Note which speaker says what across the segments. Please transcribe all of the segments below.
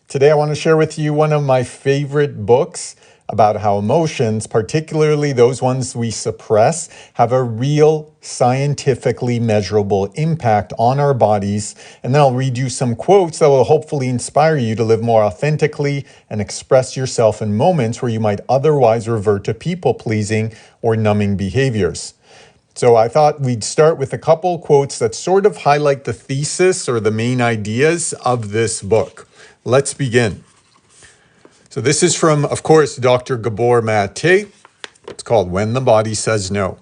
Speaker 1: Today I want to share with you one of my favorite books about how emotions, particularly those ones we suppress, have a real scientifically measurable impact on our bodies. And then I'll read you some quotes that will hopefully inspire you to live more authentically and express yourself in moments where you might otherwise revert to people-pleasing or numbing behaviors. So I thought we'd start with a couple quotes that sort of highlight the thesis or the main ideas of this book. Let's begin. So this is from, of course, Dr. Gabor. It's called When the Body Says No.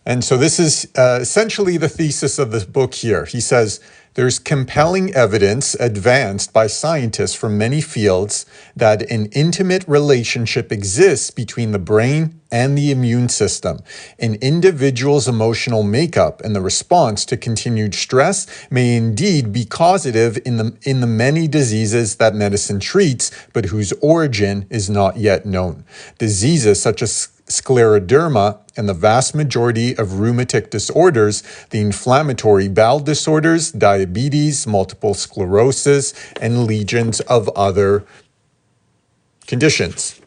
Speaker 1: And so this is essentially the thesis of this book here. He says, there's compelling evidence advanced by scientists from many fields that an intimate relationship exists between the brain and the immune system. An individual's emotional makeup and the response to continued stress may indeed be causative in the many diseases that medicine treats, but whose origin is not yet known. Diseases such as scleroderma and the vast majority of rheumatic disorders, the inflammatory bowel disorders, diabetes, multiple sclerosis, and legions of other conditions.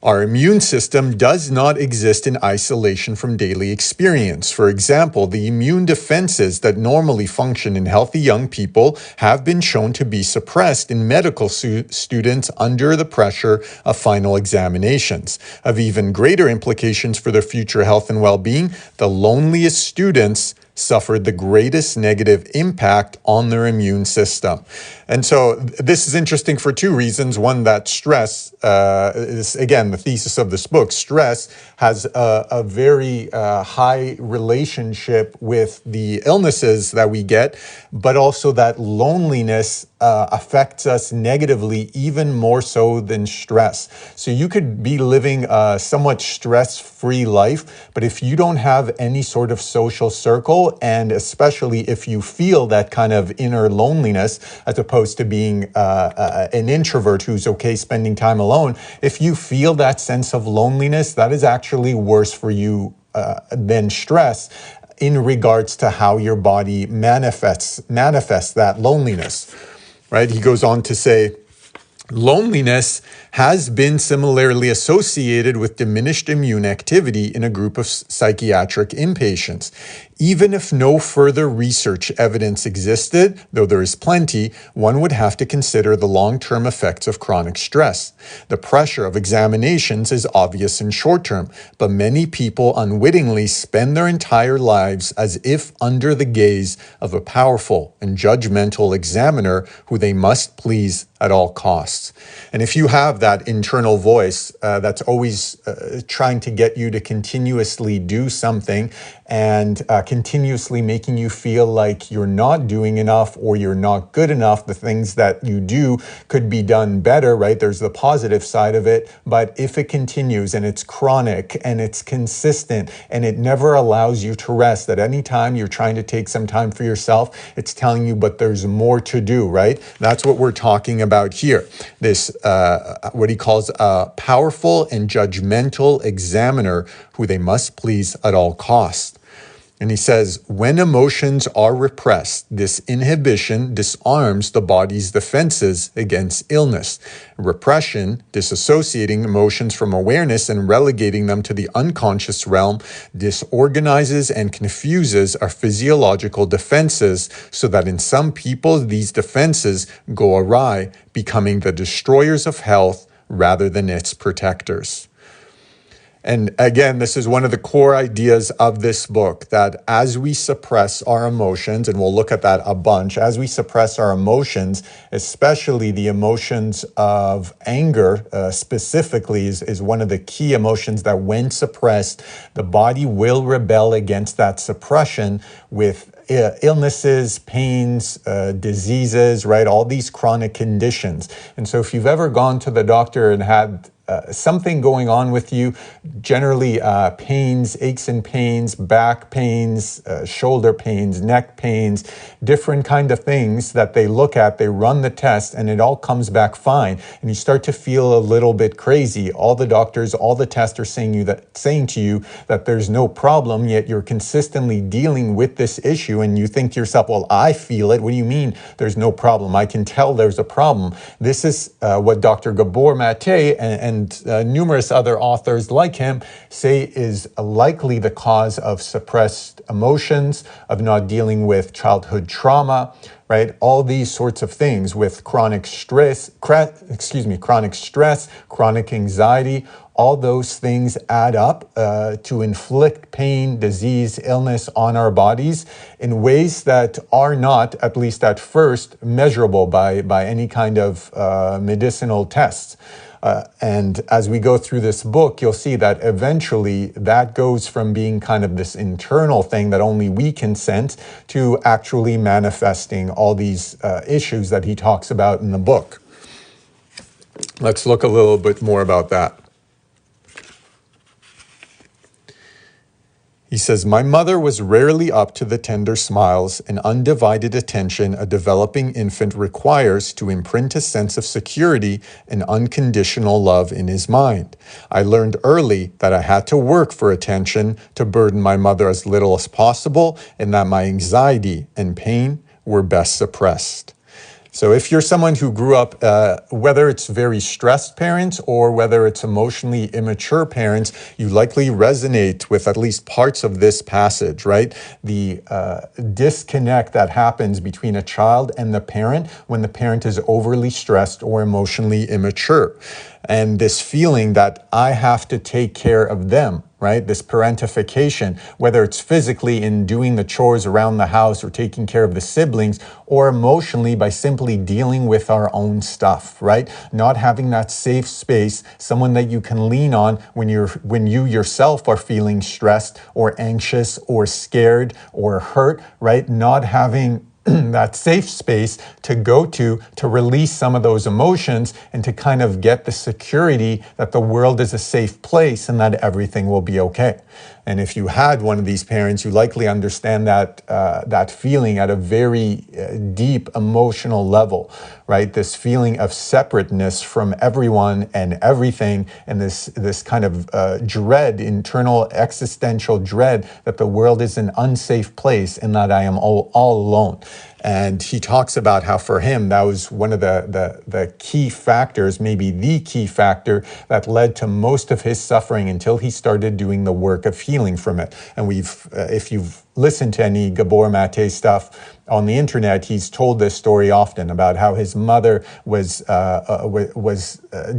Speaker 1: Our immune system does not exist in isolation from daily experience. For example, the immune defenses that normally function in healthy young people have been shown to be suppressed in medical students under the pressure of final examinations. Of even greater implications for their future health and well-being, the loneliest students suffered the greatest negative impact on their immune system. And so this is interesting for two reasons. One, that stress is, again, the thesis of this book. Stress has a very high relationship with the illnesses that we get, but also that loneliness affects us negatively, even more so than stress. So you could be living a somewhat stress-free life, but if you don't have any sort of social circle, and especially if you feel that kind of inner loneliness, as opposed to being an introvert who's okay spending time alone, if you feel that sense of loneliness, that is actually worse for you than stress in regards to how your body manifests that loneliness, right? He goes on to say, loneliness has been similarly associated with diminished immune activity in a group of psychiatric inpatients. Even if no further research evidence existed, though there is plenty, one would have to consider the long-term effects of chronic stress. The pressure of examinations is obvious in short term, but many people unwittingly spend their entire lives as if under the gaze of a powerful and judgmental examiner who they must please at all costs. And if you have that internal voice that's always trying to get you to continuously do something and continuously making you feel like you're not doing enough or you're not good enough, the things that you do could be done better, right? There's the positive side of it, but if it continues and it's chronic and it's consistent and it never allows you to rest, at any time you're trying to take some time for yourself, it's telling you, but there's more to do, right? That's what we're talking about here. This, what he calls a powerful and judgmental examiner who they must please at all costs. And he says, when emotions are repressed, this inhibition disarms the body's defenses against illness. Repression, disassociating emotions from awareness and relegating them to the unconscious realm, disorganizes and confuses our physiological defenses so that in some people these defenses go awry, becoming the destroyers of health rather than its protectors. And again, this is one of the core ideas of this book, that as we suppress our emotions, and we'll look at that a bunch, as we suppress our emotions, especially the emotions of anger specifically is one of the key emotions that when suppressed, the body will rebel against that suppression with illnesses, pains, diseases, right? All these chronic conditions. And so if you've ever gone to the doctor and had something going on with you, generally pains, aches and pains, back pains, shoulder pains, neck pains, different kind of things that they look at, they run the test, and it all comes back fine. And you start to feel a little bit crazy. All the doctors, all the tests are saying to you that there's no problem, yet you're consistently dealing with this issue, and you think to yourself, well, I feel it. What do you mean there's no problem? I can tell there's a problem. This is what Dr. Gabor Mate and numerous other authors like him say is likely the cause of suppressed emotions, of not dealing with childhood trauma, right? All these sorts of things with chronic stress, chronic anxiety. All those things add up to inflict pain, disease, illness on our bodies in ways that are not, at least at first, measurable by any kind of medicinal tests. And as we go through this book, you'll see that eventually that goes from being kind of this internal thing that only we can sense to actually manifesting all these issues that he talks about in the book. Let's look a little bit more about that. He says, my mother was rarely up to the tender smiles and undivided attention a developing infant requires to imprint a sense of security and unconditional love in his mind. I learned early that I had to work for attention to burden my mother as little as possible, and that my anxiety and pain were best suppressed. So if you're someone who grew up, whether it's very stressed parents or whether it's emotionally immature parents, you likely resonate with at least parts of this passage, right? The disconnect that happens between a child and the parent when the parent is overly stressed or emotionally immature. And this feeling that I have to take care of them, right? This parentification, whether it's physically in doing the chores around the house or taking care of the siblings, or emotionally by simply dealing with our own stuff, right? Not having that safe space, someone that you can lean on when you yourself are feeling stressed or anxious or scared or hurt, right? Not having that safe space to go to release some of those emotions and to kind of get the security that the world is a safe place and that everything will be okay. And if you had one of these parents, you likely understand that feeling at a very deep emotional level, right? This feeling of separateness from everyone and everything, and this kind of dread, internal existential dread that the world is an unsafe place and that I am all alone. And he talks about how for him, that was one of the key factors, maybe the key factor that led to most of his suffering until he started doing the work of healing from it. And if you've listened to any Gabor Mate stuff on the internet, he's told this story often about how his mother was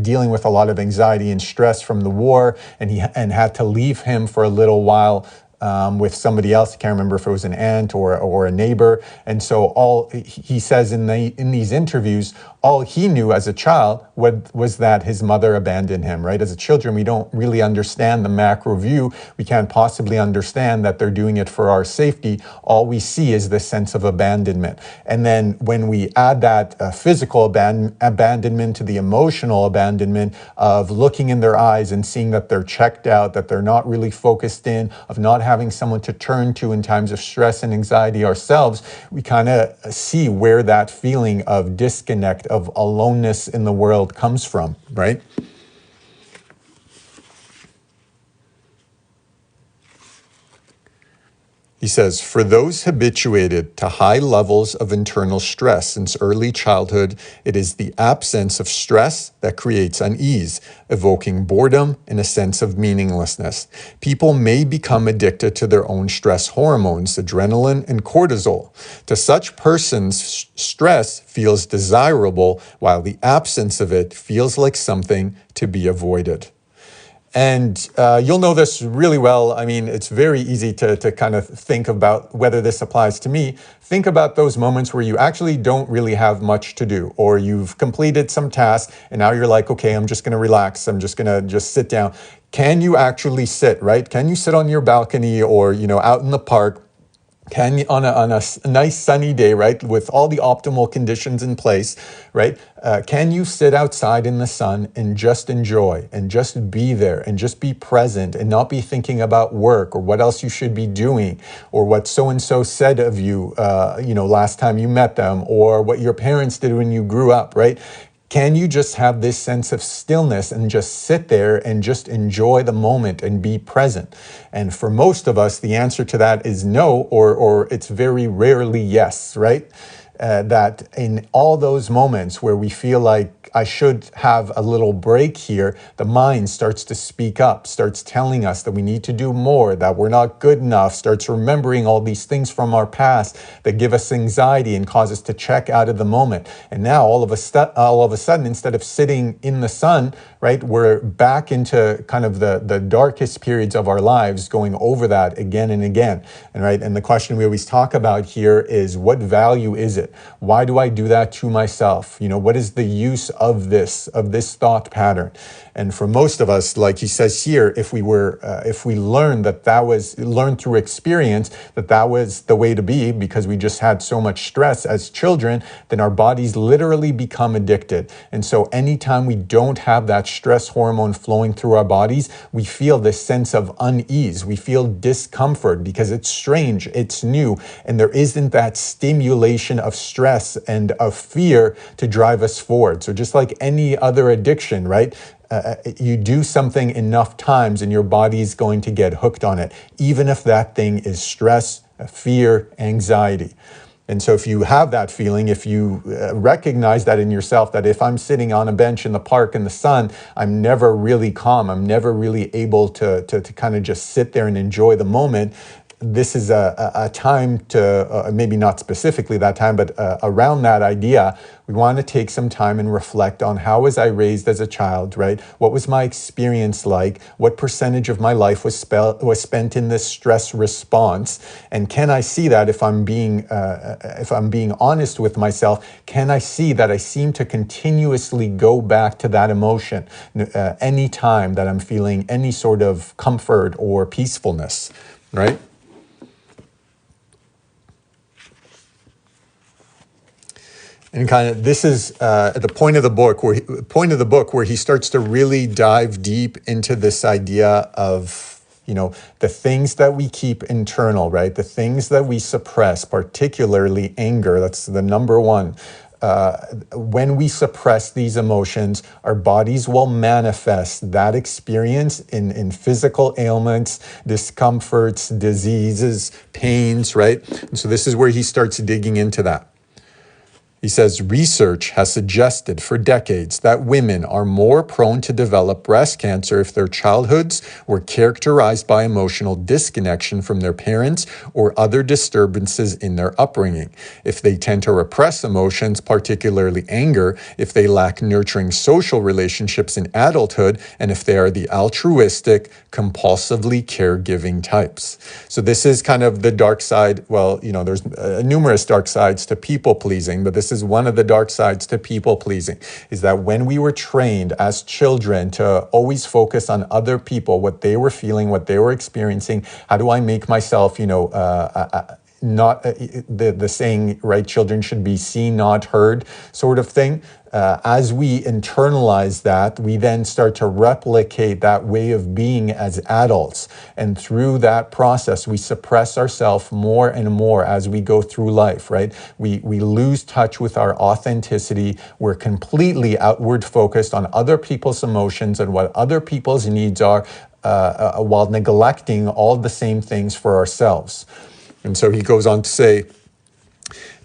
Speaker 1: dealing with a lot of anxiety and stress from the war, and had to leave him for a little while with somebody else. I can't remember if it was an aunt or a neighbor. And so all he says in these interviews, all he knew as a child was that his mother abandoned him, right? As a children, we don't really understand the macro view. We can't possibly understand that they're doing it for our safety. All we see is this sense of abandonment. And then when we add that physical abandonment to the emotional abandonment of looking in their eyes and seeing that they're checked out, that they're not really focused in, of not having someone to turn to in times of stress and anxiety ourselves, we kind of see where that feeling of disconnect, of aloneness in the world comes from, right? He says, for those habituated to high levels of internal stress since early childhood, it is the absence of stress that creates unease, evoking boredom and a sense of meaninglessness. People may become addicted to their own stress hormones, adrenaline and cortisol. To such persons, stress feels desirable, while the absence of it feels like something to be avoided. And you'll know this really well. I mean, it's very easy to kind of think about whether this applies to me. Think about those moments where you actually don't really have much to do, or you've completed some task and now you're like, okay, I'm just going to relax. I'm just going to just sit down. Can you actually sit, right? Can you sit on your balcony or, out in the park Can you, on a nice sunny day, right, with all the optimal conditions in place, right, can you sit outside in the sun and just enjoy and just be there and just be present and not be thinking about work or what else you should be doing or what so-and-so said of you, last time you met them, or what your parents did when you grew up, right? Can you just have this sense of stillness and just sit there and just enjoy the moment and be present? And for most of us, the answer to that is no, or it's very rarely yes, right? That in all those moments where we feel like I should have a little break here, the mind starts to speak up, starts telling us that we need to do more, that we're not good enough, starts remembering all these things from our past that give us anxiety and cause us to check out of the moment. And now all of a sudden, instead of sitting in the sun, right, we're back into kind of the darkest periods of our lives, going over that again and again. And the question we always talk about here is, what value is it? Why do I do that to myself? What is the use of this thought pattern? And for most of us, like he says here, if we learned learned through experience that was the way to be, because we just had so much stress as children, then our bodies literally become addicted. And so anytime we don't have that stress hormone flowing through our bodies, we feel this sense of unease. We feel discomfort because it's strange, it's new, and there isn't that stimulation of stress and of fear to drive us forward. So just like any other addiction, right? You do something enough times and your body is going to get hooked on it, even if that thing is stress, fear, anxiety. And so if you have that feeling, if you recognize that in yourself, that if I'm sitting on a bench in the park in the sun, I'm never really calm, I'm never really able to kind of just sit there and enjoy the moment, this is a time to, maybe not specifically that time, but around that idea, we want to take some time and reflect on how was I raised as a child, right? What was my experience like? What percentage of my life was spent in this stress response? And can I see that if I'm being honest with myself, can I see that I seem to continuously go back to that emotion any time that I'm feeling any sort of comfort or peacefulness, right? And kind of this is at the point of the book where he starts to really dive deep into this idea of, the things that we keep internal, right? The things that we suppress, particularly anger. That's the number one. When we suppress these emotions, our bodies will manifest that experience in physical ailments, discomforts, diseases, pains, right? And so this is where he starts digging into that. He says, research has suggested for decades that women are more prone to develop breast cancer if their childhoods were characterized by emotional disconnection from their parents or other disturbances in their upbringing. If they tend to repress emotions, particularly anger, if they lack nurturing social relationships in adulthood, and if they are the altruistic, compulsively caregiving types. So this is kind of the dark side. Well, there's numerous dark sides to people pleasing, but this is one of the dark sides to people pleasing, is that when we were trained as children to always focus on other people, what they were feeling, what they were experiencing, how do I make myself, not the saying, right? Children should be seen, not heard, sort of thing. As we internalize that, we then start to replicate that way of being as adults. And through that process, we suppress ourselves more and more as we go through life, right? We lose touch with our authenticity. We're completely outward focused on other people's emotions and what other people's needs are, while neglecting all the same things for ourselves. And so he goes on to say,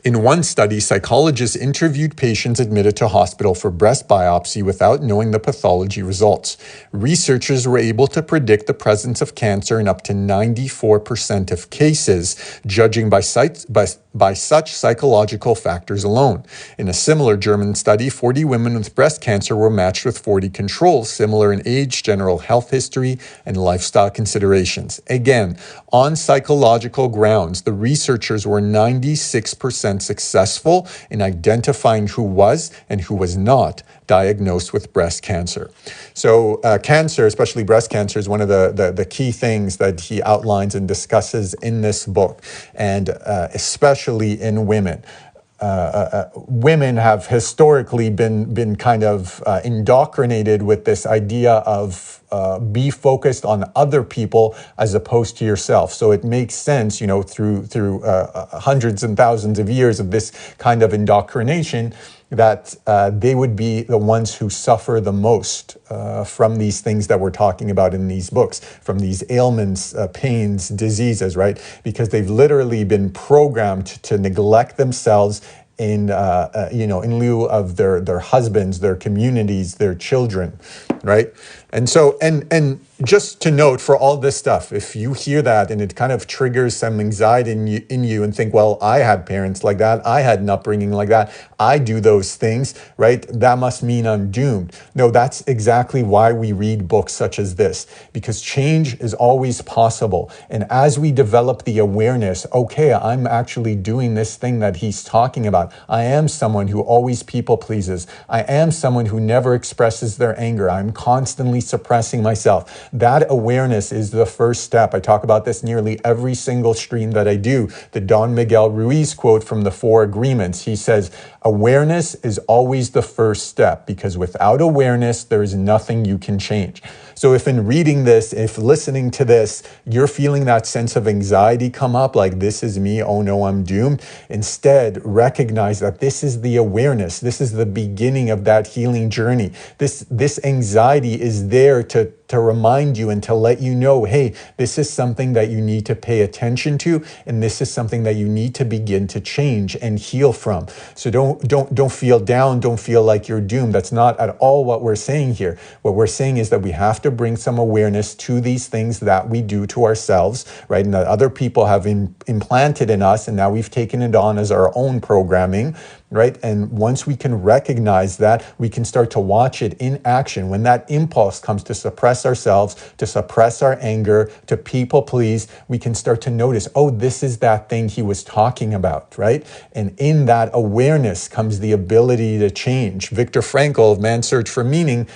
Speaker 1: in one study, psychologists interviewed patients admitted to hospital for breast biopsy without knowing the pathology results. Researchers were able to predict the presence of cancer in up to 94% of cases, judging by such psychological factors alone. In a similar German study, 40 women with breast cancer were matched with 40 controls, similar in age, general health history, and lifestyle considerations. Again, on psychological grounds, the researchers were 96% 100% successful in identifying who was and who was not diagnosed with breast cancer. So cancer, especially breast cancer, is one of the key things that he outlines and discusses in this book, and especially in women. Women have historically been kind of indoctrinated with this idea of be focused on other people as opposed to yourself. So it makes sense, through hundreds and thousands of years of this kind of indoctrination, that they would be the ones who suffer the most from these things that we're talking about in these books, from these ailments, pains, diseases, right? Because they've literally been programmed to neglect themselves in lieu of their husbands, their communities, their children, right? And so, and just to note, for all this stuff, if you hear that and it kind of triggers some anxiety in you and think, well, I had parents like that, I had an upbringing like that, I do those things, right? That must mean I'm doomed. No, that's exactly why we read books such as this, because change is always possible. And as we develop the awareness, okay, I'm actually doing this thing that he's talking about. I am someone who always people pleases. I am someone who never expresses their anger. I'm constantly suppressing myself. That awareness is the first step. I talk about this nearly every single stream that I do. The Don Miguel Ruiz quote from the Four Agreements. He says, awareness is always the first step, because without awareness, there is nothing you can change. So if in reading this, if listening to this, you're feeling that sense of anxiety come up, like this is me, oh no, I'm doomed, instead recognize that this is the awareness. This is the beginning of that healing journey. This anxiety is there to remind you and to let you know, hey, this is something that you need to pay attention to, and this is something that you need to begin to change and heal from. So don't feel down, don't feel like you're doomed. That's not at all what we're saying here. What we're saying is that we have to bring some awareness to these things that we do to ourselves, right? And that other people have implanted in us, and now we've taken it on as our own programming, right? And once we can recognize that, we can start to watch it in action. When that impulse comes to suppress ourselves, to suppress our anger, to people please, we can start to notice, oh, this is that thing he was talking about, right? And in that awareness comes the ability to change. Viktor Frankl of Man's Search for Meaning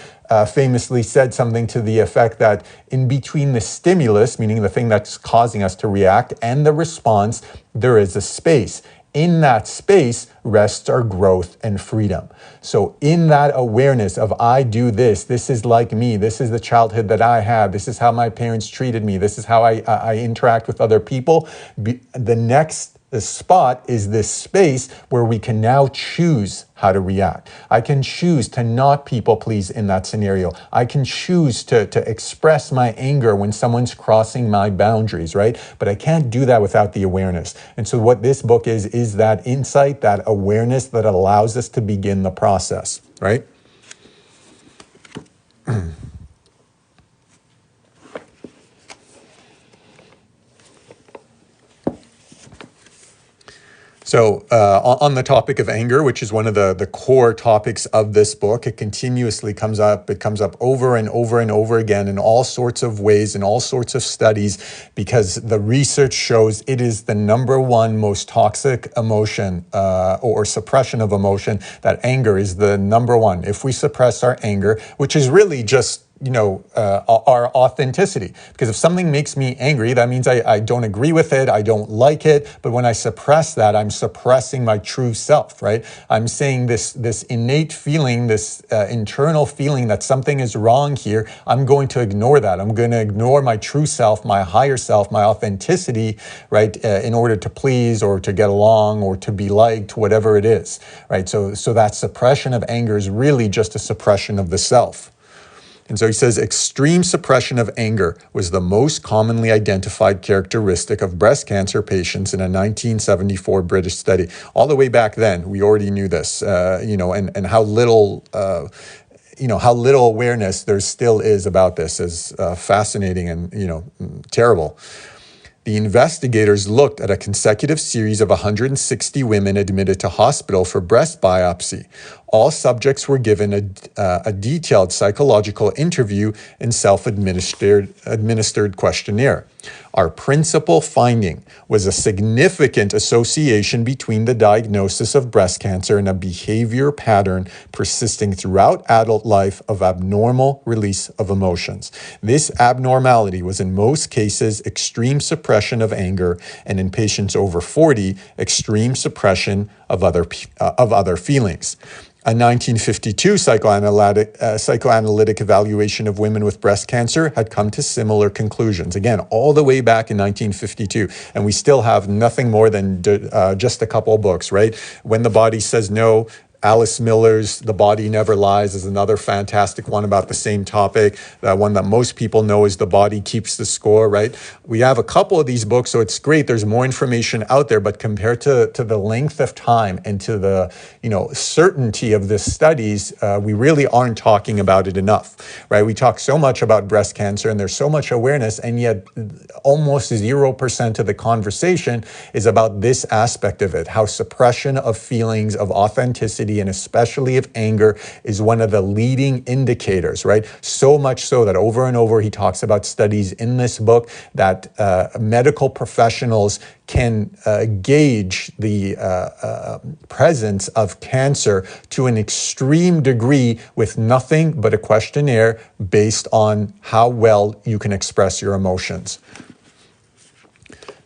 Speaker 1: famously said something to the effect that in between the stimulus, meaning the thing that's causing us to react, and the response, there is a space. In that space rests our growth and freedom. So in that awareness of I do this, this is like me, this is the childhood that I had, this is how my parents treated me, this is how I interact with other people, the next spot is this space where we can now choose how to react. I can choose to not people please in that scenario. I can choose to express my anger when someone's crossing my boundaries, right? But I can't do that without the awareness. And so what this book is that insight, that awareness that allows us to begin the process, right? So on the topic of anger, which is one of the core topics of this book, it continuously comes up. It comes up over and over and over again in all sorts of ways, in all sorts of studies, because the research shows it is the number one most toxic emotion or suppression of emotion, that anger is the number one. If we suppress our anger, which is really just our authenticity. Because if something makes me angry, that means I don't agree with it, I don't like it. But when I suppress that, I'm suppressing my true self, right? I'm saying this innate feeling, this internal feeling that something is wrong here, I'm going to ignore that. I'm going to ignore my true self, my higher self, my authenticity, right? In order to please or to get along or to be liked, whatever it is, right? So that suppression of anger is really just a suppression of the self. And so he says, extreme suppression of anger was the most commonly identified characteristic of breast cancer patients in a 1974 British study. All the way back then, we already knew this, and how little, how little awareness there still is about this is fascinating and, terrible. The investigators looked at a consecutive series of 160 women admitted to hospital for breast biopsy. All subjects were given a detailed psychological interview and self-administered questionnaire. Our principal finding was a significant association between the diagnosis of breast cancer and a behavior pattern persisting throughout adult life of abnormal release of emotions. This abnormality was in most cases extreme suppression of anger, and in patients over 40, extreme suppression of other feelings. A 1952 psychoanalytic evaluation of women with breast cancer had come to similar conclusions. Again, all the way back in 1952, and we still have nothing more than just a couple books, right? When the Body Says No, Alice Miller's The Body Never Lies is another fantastic one about the same topic. That one that most people know is The Body Keeps the Score, right? We have a couple of these books, so it's great. There's more information out there, but compared to the length of time and to the certainty of the studies, we really aren't talking about it enough, right? We talk so much about breast cancer and there's so much awareness, and yet almost 0% of the conversation is about this aspect of it, how suppression of feelings of authenticity and especially of anger is one of the leading indicators, right? So much so that over and over he talks about studies in this book that medical professionals can gauge the presence of cancer to an extreme degree with nothing but a questionnaire based on how well you can express your emotions.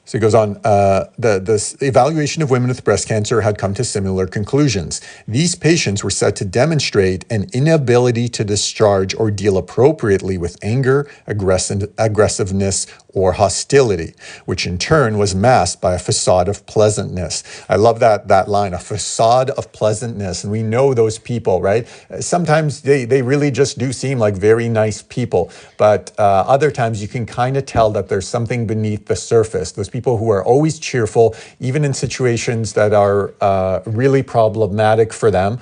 Speaker 1: So it goes on, the evaluation of women with breast cancer had come to similar conclusions. These patients were said to demonstrate an inability to discharge or deal appropriately with anger, aggressiveness, or hostility, which in turn was masked by a facade of pleasantness. I love that line, a facade of pleasantness. And we know those people, right? Sometimes they really just do seem like very nice people, but other times you can kind of tell that there's something beneath the surface. Those people who are always cheerful, even in situations that are really problematic for them,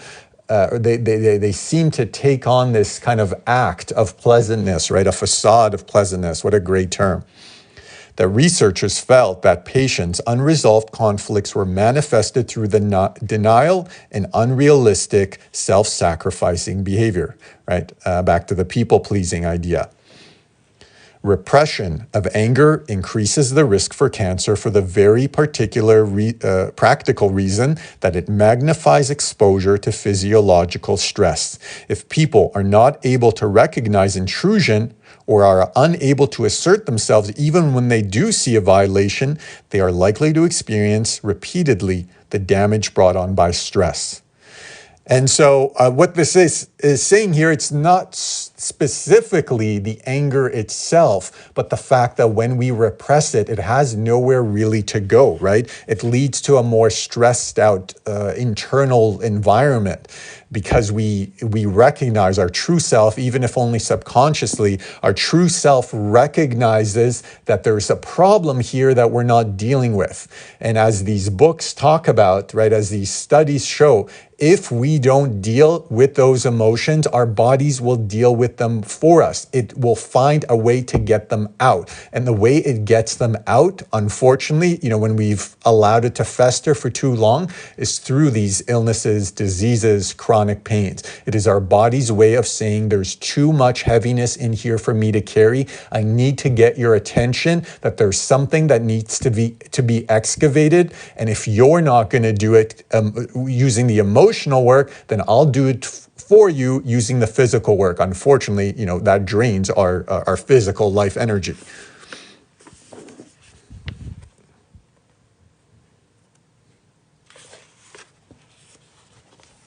Speaker 1: they seem to take on this kind of act of pleasantness, right? A facade of pleasantness. What a great term. The researchers felt that patients' unresolved conflicts were manifested through the denial and unrealistic self-sacrificing behavior, right? Back to the people-pleasing idea. Repression of anger increases the risk for cancer for the very particular practical reason that it magnifies exposure to physiological stress. If people are not able to recognize intrusion or are unable to assert themselves even when they do see a violation, they are likely to experience repeatedly the damage brought on by stress. And so what this is saying here, it's not specifically the anger itself, but the fact that when we repress it, it has nowhere really to go, right? It leads to a more stressed out internal environment because we recognize our true self, even if only subconsciously, our true self recognizes that there's a problem here that we're not dealing with. And as these books talk about, right, as these studies show, if we don't deal with those emotions, our bodies will deal with them for us. It will find a way to get them out. And the way it gets them out, unfortunately, when we've allowed it to fester for too long, is through these illnesses, diseases, chronic pains. It is our body's way of saying there's too much heaviness in here for me to carry. I need to get your attention, that there's something that needs to be excavated. And if you're not going to do it using the emotional work, then I'll do it for you using the physical work. Unfortunately, that drains our physical life energy.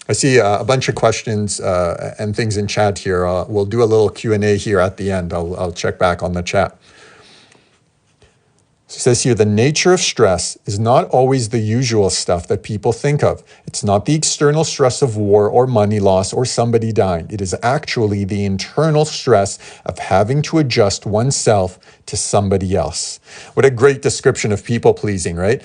Speaker 1: I see a bunch of questions and things in chat here. We'll do a little Q&A here at the end. I'll check back on the chat. It says here, the nature of stress is not always the usual stuff that people think of. It's not the external stress of war or money loss or somebody dying. It is actually the internal stress of having to adjust oneself to somebody else. What a great description of people pleasing, right?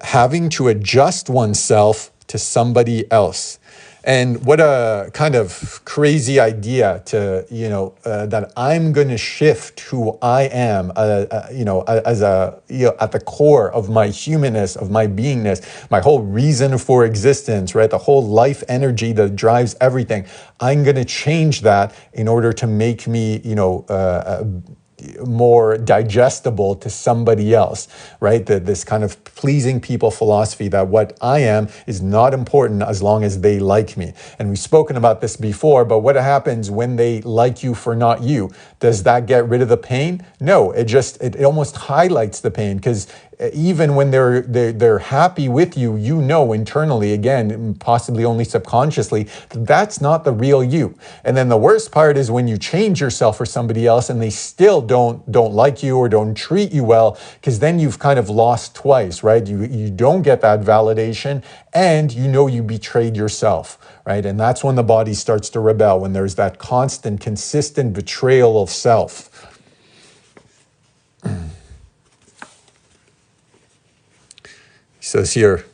Speaker 1: Having to adjust oneself to somebody else. And what a kind of crazy idea to, that I'm going to shift who I am, as at the core of my humanness, of my beingness, my whole reason for existence, right? The whole life energy that drives everything. I'm going to change that in order to make me, more digestible to somebody else, right? This kind of pleasing people philosophy that what I am is not important as long as they like me. And we've spoken about this before, but what happens when they like you for not you? Does that get rid of the pain? No, it almost highlights the pain, because even when they're happy with you, you know internally, again, possibly only subconsciously, that's not the real you. And then the worst part is when you change yourself for somebody else and they still don't like you or don't treat you well, because then you've kind of lost twice, right? You don't get that validation, and you know you betrayed yourself, right? And that's when the body starts to rebel, when there's that constant, consistent betrayal of self. He says here,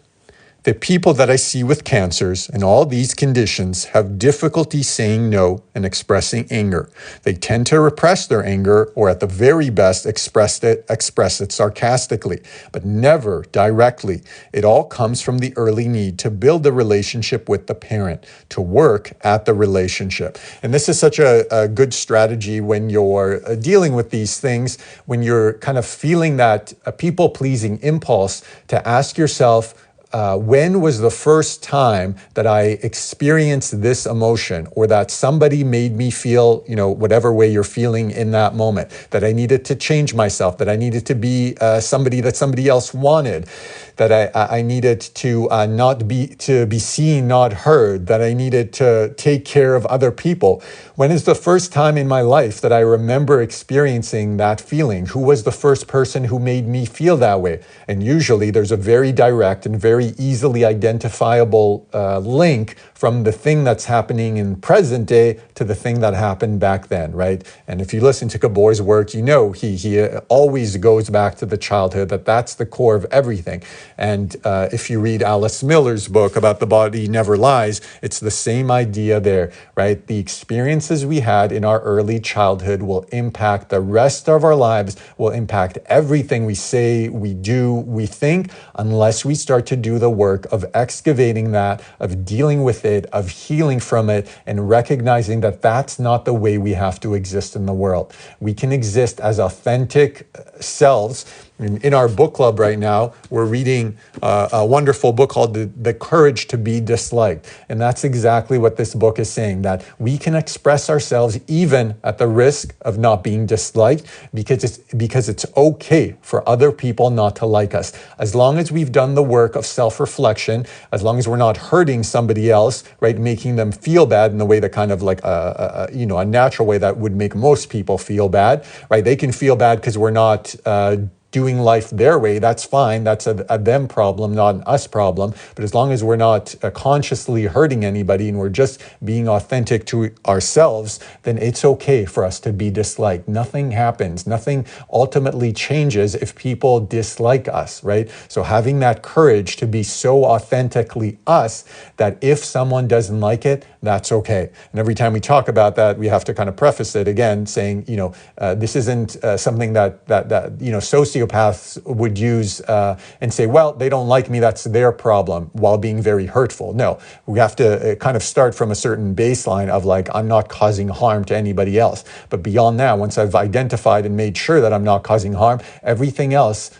Speaker 1: the people that I see with cancers and all these conditions have difficulty saying no and expressing anger. They tend to repress their anger, or at the very best express it sarcastically, but never directly. It all comes from the early need to build the relationship with the parent, to work at the relationship. And this is such a good strategy when you're dealing with these things, when you're kind of feeling that people-pleasing impulse, to ask yourself, when was the first time that I experienced this emotion, or that somebody made me feel, whatever way you're feeling in that moment, that I needed to change myself, that I needed to be somebody that somebody else wanted, that I needed to be seen, not heard, that I needed to take care of other people. When is the first time in my life that I remember experiencing that feeling? Who was the first person who made me feel that way? And usually there's a very direct and very easily identifiable link from the thing that's happening in present day to the thing that happened back then, right? And if you listen to Gabor's work, he always goes back to the childhood, that's the core of everything. And if you read Alice Miller's book about The Body Never Lies, it's the same idea there, right? The experiences we had in our early childhood will impact the rest of our lives, will impact everything we say, we do, we think, unless we start to do the work of excavating that, of dealing with it, of healing from it, and recognizing that that's not the way we have to exist in the world. We can exist as authentic selves. In our book club right now, we're reading a wonderful book called The Courage to Be Disliked. And that's exactly what this book is saying, that we can express ourselves even at the risk of not being disliked, because it's okay for other people not to like us. As long as we've done the work of self-reflection, as long as we're not hurting somebody else, right, making them feel bad in the way that kind of like a natural way that would make most people feel bad, right? They can feel bad because we're not doing life their way. That's fine. That's a them problem, not an us problem. But as long as we're not consciously hurting anybody and we're just being authentic to ourselves, then it's okay for us to be disliked. Nothing happens. Nothing ultimately changes if people dislike us, right? So having that courage to be so authentically us that if someone doesn't like it, that's okay. And every time we talk about that, we have to kind of preface it again, saying, this isn't something that sociopaths would use and say, well, they don't like me, that's their problem, while being very hurtful. No, we have to kind of start from a certain baseline of like, I'm not causing harm to anybody else. But beyond that, once I've identified and made sure that I'm not causing harm, everything else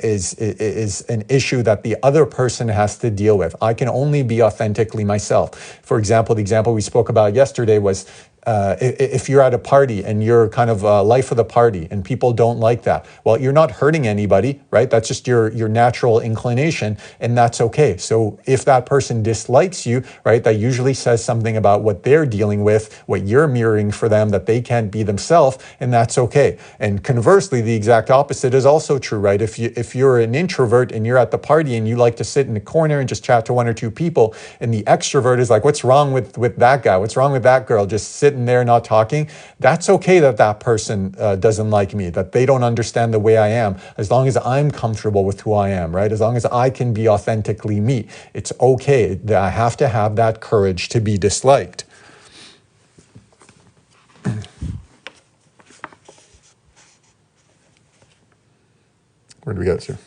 Speaker 1: is an issue that the other person has to deal with. I can only be authentically myself. For example, the example we spoke about yesterday was if you're at a party and you're kind of life of the party and people don't like that, well, you're not hurting anybody, right? That's just your natural inclination, and that's okay. So if that person dislikes you, right, that usually says something about what they're dealing with, what you're mirroring for them, that they can't be themselves, and that's okay. And conversely, the exact opposite is also true, right? If you're an introvert and you're at the party and you like to sit in a corner and just chat to one or two people, and the extrovert is like, what's wrong with that guy? What's wrong with that girl? Just sitting there not talking. That's okay that person doesn't like me, that they don't understand the way I am, as long as I'm comfortable with who I am, right? As long as I can be authentically me, it's okay. That I have to have that courage to be disliked. Where do we go to?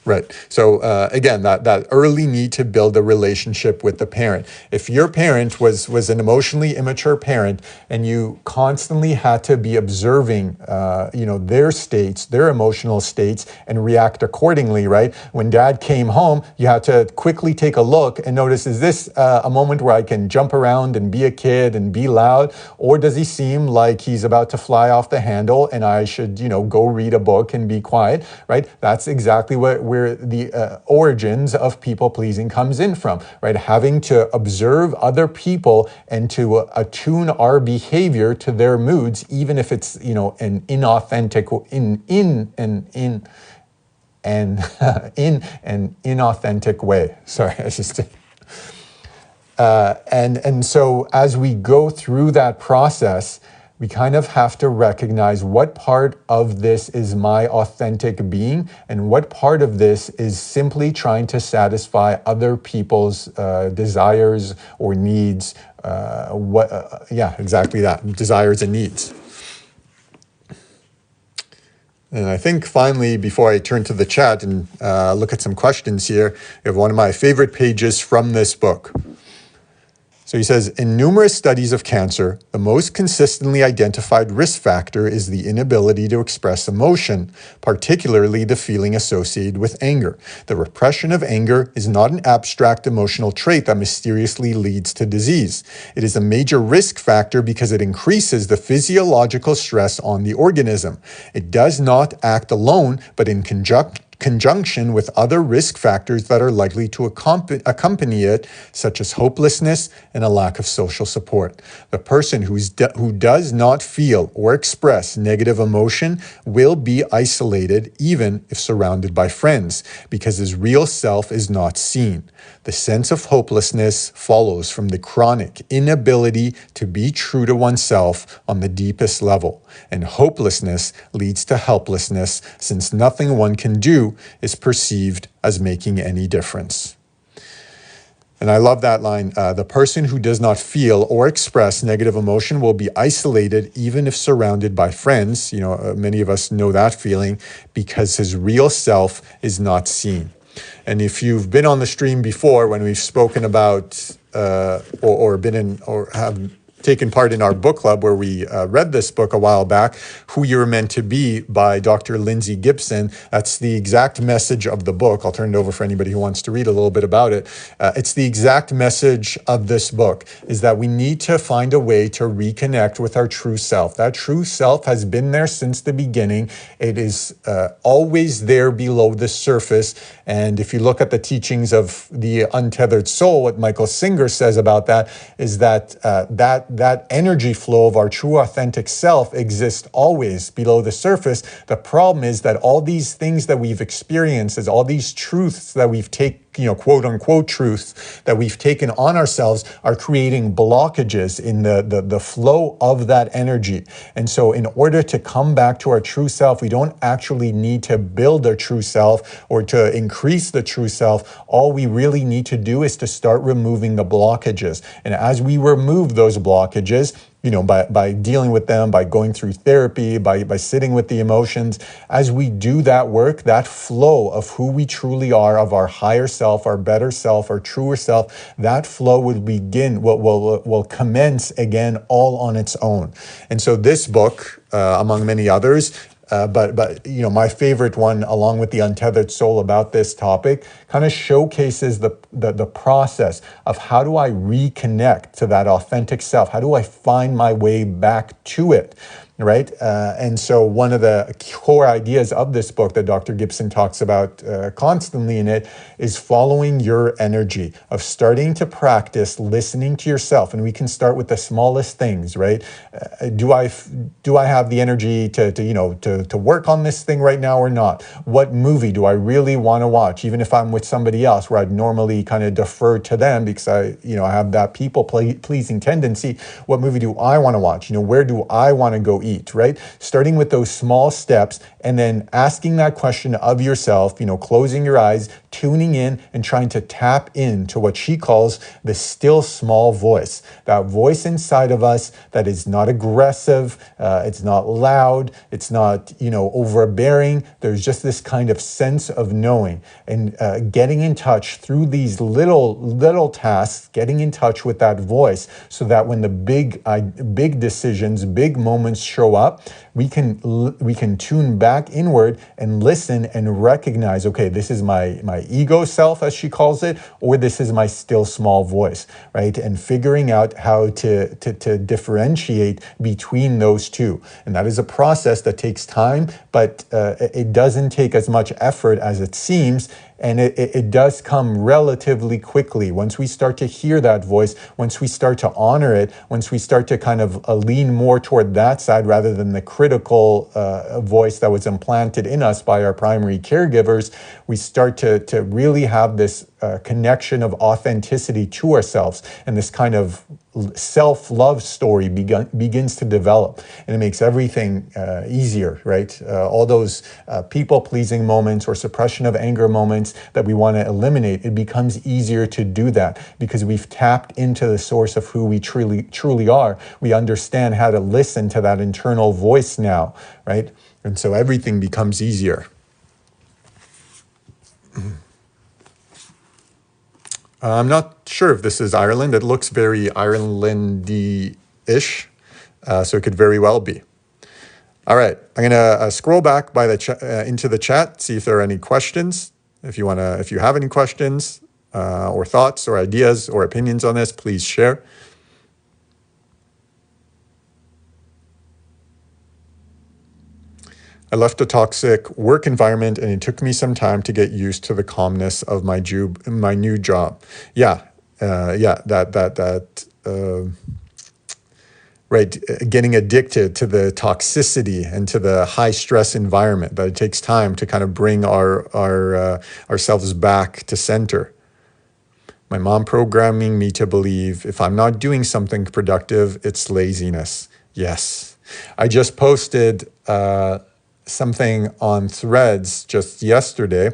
Speaker 1: Right. So again, that early need to build a relationship with the parent. If your parent was an emotionally immature parent, and you constantly had to be observing, their states, their emotional states, and react accordingly, right? When dad came home, you had to quickly take a look and notice: is this a moment where I can jump around and be a kid and be loud, or does he seem like he's about to fly off the handle and I should, go read a book and be quiet, right? That's exactly where the origins of people pleasing comes in from, right? Having to observe other people and to attune our behavior to their moods, even if it's, an inauthentic, in an inauthentic way. Sorry, I just. And so as we go through that process, we kind of have to recognize what part of this is my authentic being and what part of this is simply trying to satisfy other people's desires or needs. Exactly that, desires and needs. And I think finally, before I turn to the chat and look at some questions here, we have one of my favorite pages from this book. So he says, in numerous studies of cancer, the most consistently identified risk factor is the inability to express emotion, particularly the feeling associated with anger. The repression of anger is not an abstract emotional trait that mysteriously leads to disease. It is a major risk factor because it increases the physiological stress on the organism. It does not act alone, but in conjunction with other risk factors that are likely to accompany it, such as hopelessness and a lack of social support. The person who does not feel or express negative emotion will be isolated, even if surrounded by friends, because his real self is not seen. The sense of hopelessness follows from the chronic inability to be true to oneself on the deepest level, and hopelessness leads to helplessness, since nothing one can do is perceived as making any difference. And I love that line. The person who does not feel or express negative emotion will be isolated, even if surrounded by friends. Many of us know that feeling, because his real self is not seen. And if you've been on the stream before, when we've spoken about or been in or have taken part in our book club where we read this book a while back, Who You're Meant to Be by Dr. Lindsay Gibson. That's the exact message of the book. I'll turn it over for anybody who wants to read a little bit about it. It's the exact message of this book, is that we need to find a way to reconnect with our true self. That true self has been there since the beginning. It is always there below the surface. And if you look at the teachings of the untethered soul, what Michael Singer says about that is that that energy flow of our true authentic self exists always below the surface. The problem is that all these things that we've experienced, is all these truths that we've taken, quote unquote truths that we've taken on ourselves, are creating blockages in the flow of that energy. And so in order to come back to our true self, we don't actually need to build our true self or to increase the true self. All we really need to do is to start removing the blockages. And as we remove those blockages, by dealing with them, by going through therapy, by sitting with the emotions, as we do that work, that flow of who we truly are, of our higher self, our better self, our truer self, that flow will commence again all on its own. And so this book, among many others, but my favorite one, along with the Untethered Soul, about this topic, kind of showcases the process of how do I reconnect to that authentic self? How do I find my way back to it? Right? And so one of the core ideas of this book that Dr. Gibson talks about constantly in it is following your energy, of starting to practice listening to yourself. And we can start with the smallest things, right? Do I have the energy to work on this thing right now or not? What movie do I really want to watch, even if I'm with somebody else where I'd normally kind of defer to them because I have that people pleasing tendency? What movie do I want to watch? Where do I want to go eat, right? Starting with those small steps and then asking that question of yourself, closing your eyes, tuning in and trying to tap into what she calls the still small voice. That voice inside of us that is not aggressive, it's not loud, it's not, overbearing. There's just this kind of sense of knowing and getting in touch through these little tasks, getting in touch with that voice so that when the big decisions, big moments show up, we can tune back inward and listen and recognize, okay, this is my ego self, as she calls it, or this is my still small voice, right? And figuring out how to differentiate between those two. And that is a process that takes time, but it doesn't take as much effort as it seems. And it does come relatively quickly. Once we start to hear that voice, once we start to honor it, once we start to kind of lean more toward that side rather than the critical voice that was implanted in us by our primary caregivers, we start to really have this connection of authenticity to ourselves, and this kind of self-love story begins to develop, and it makes everything easier, right? All those people-pleasing moments or suppression of anger moments that we want to eliminate, it becomes easier to do that because we've tapped into the source of who we truly are. We understand how to listen to that internal voice now, right? And so everything becomes easier. I'm not sure if this is Ireland. It looks very Ireland-y-ish, so it could very well be. All right, I'm gonna scroll back by the into the chat, see if there are any questions. If you have any questions or thoughts or ideas or opinions on this, please share. I left a toxic work environment, and it took me some time to get used to the calmness of my new job. Right, getting addicted to the toxicity and to the high stress environment. That it takes time to kind of bring ourselves back to center. My mom programming me to believe if I'm not doing something productive, it's laziness. Yes, I just posted something on Threads just yesterday.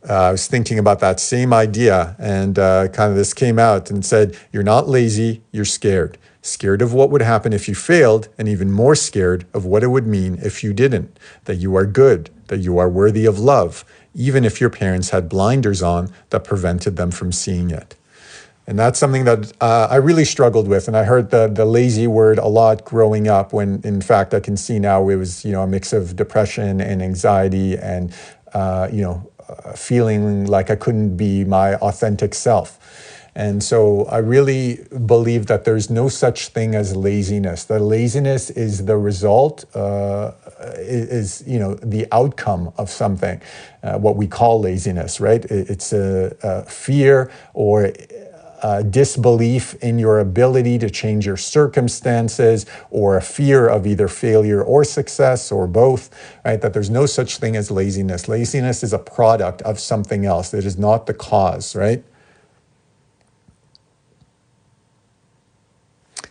Speaker 1: I was thinking about that same idea, and kind of this came out and said, you're not lazy, you're scared. Scared of what would happen if you failed, and even more scared of what it would mean if you didn't. That you are good, that you are worthy of love, even if your parents had blinders on that prevented them from seeing it. And that's something that I really struggled with. And I heard the lazy word a lot growing up when, in fact, I can see now it was, a mix of depression and anxiety and, feeling like I couldn't be my authentic self. And so I really believe that there's no such thing as laziness. That laziness is the result, the outcome of something, what we call laziness, right? It's a fear or disbelief in your ability to change your circumstances, or a fear of either failure or success, or both, right? That there's no such thing as laziness. Laziness is a product of something else. It is not the cause, right?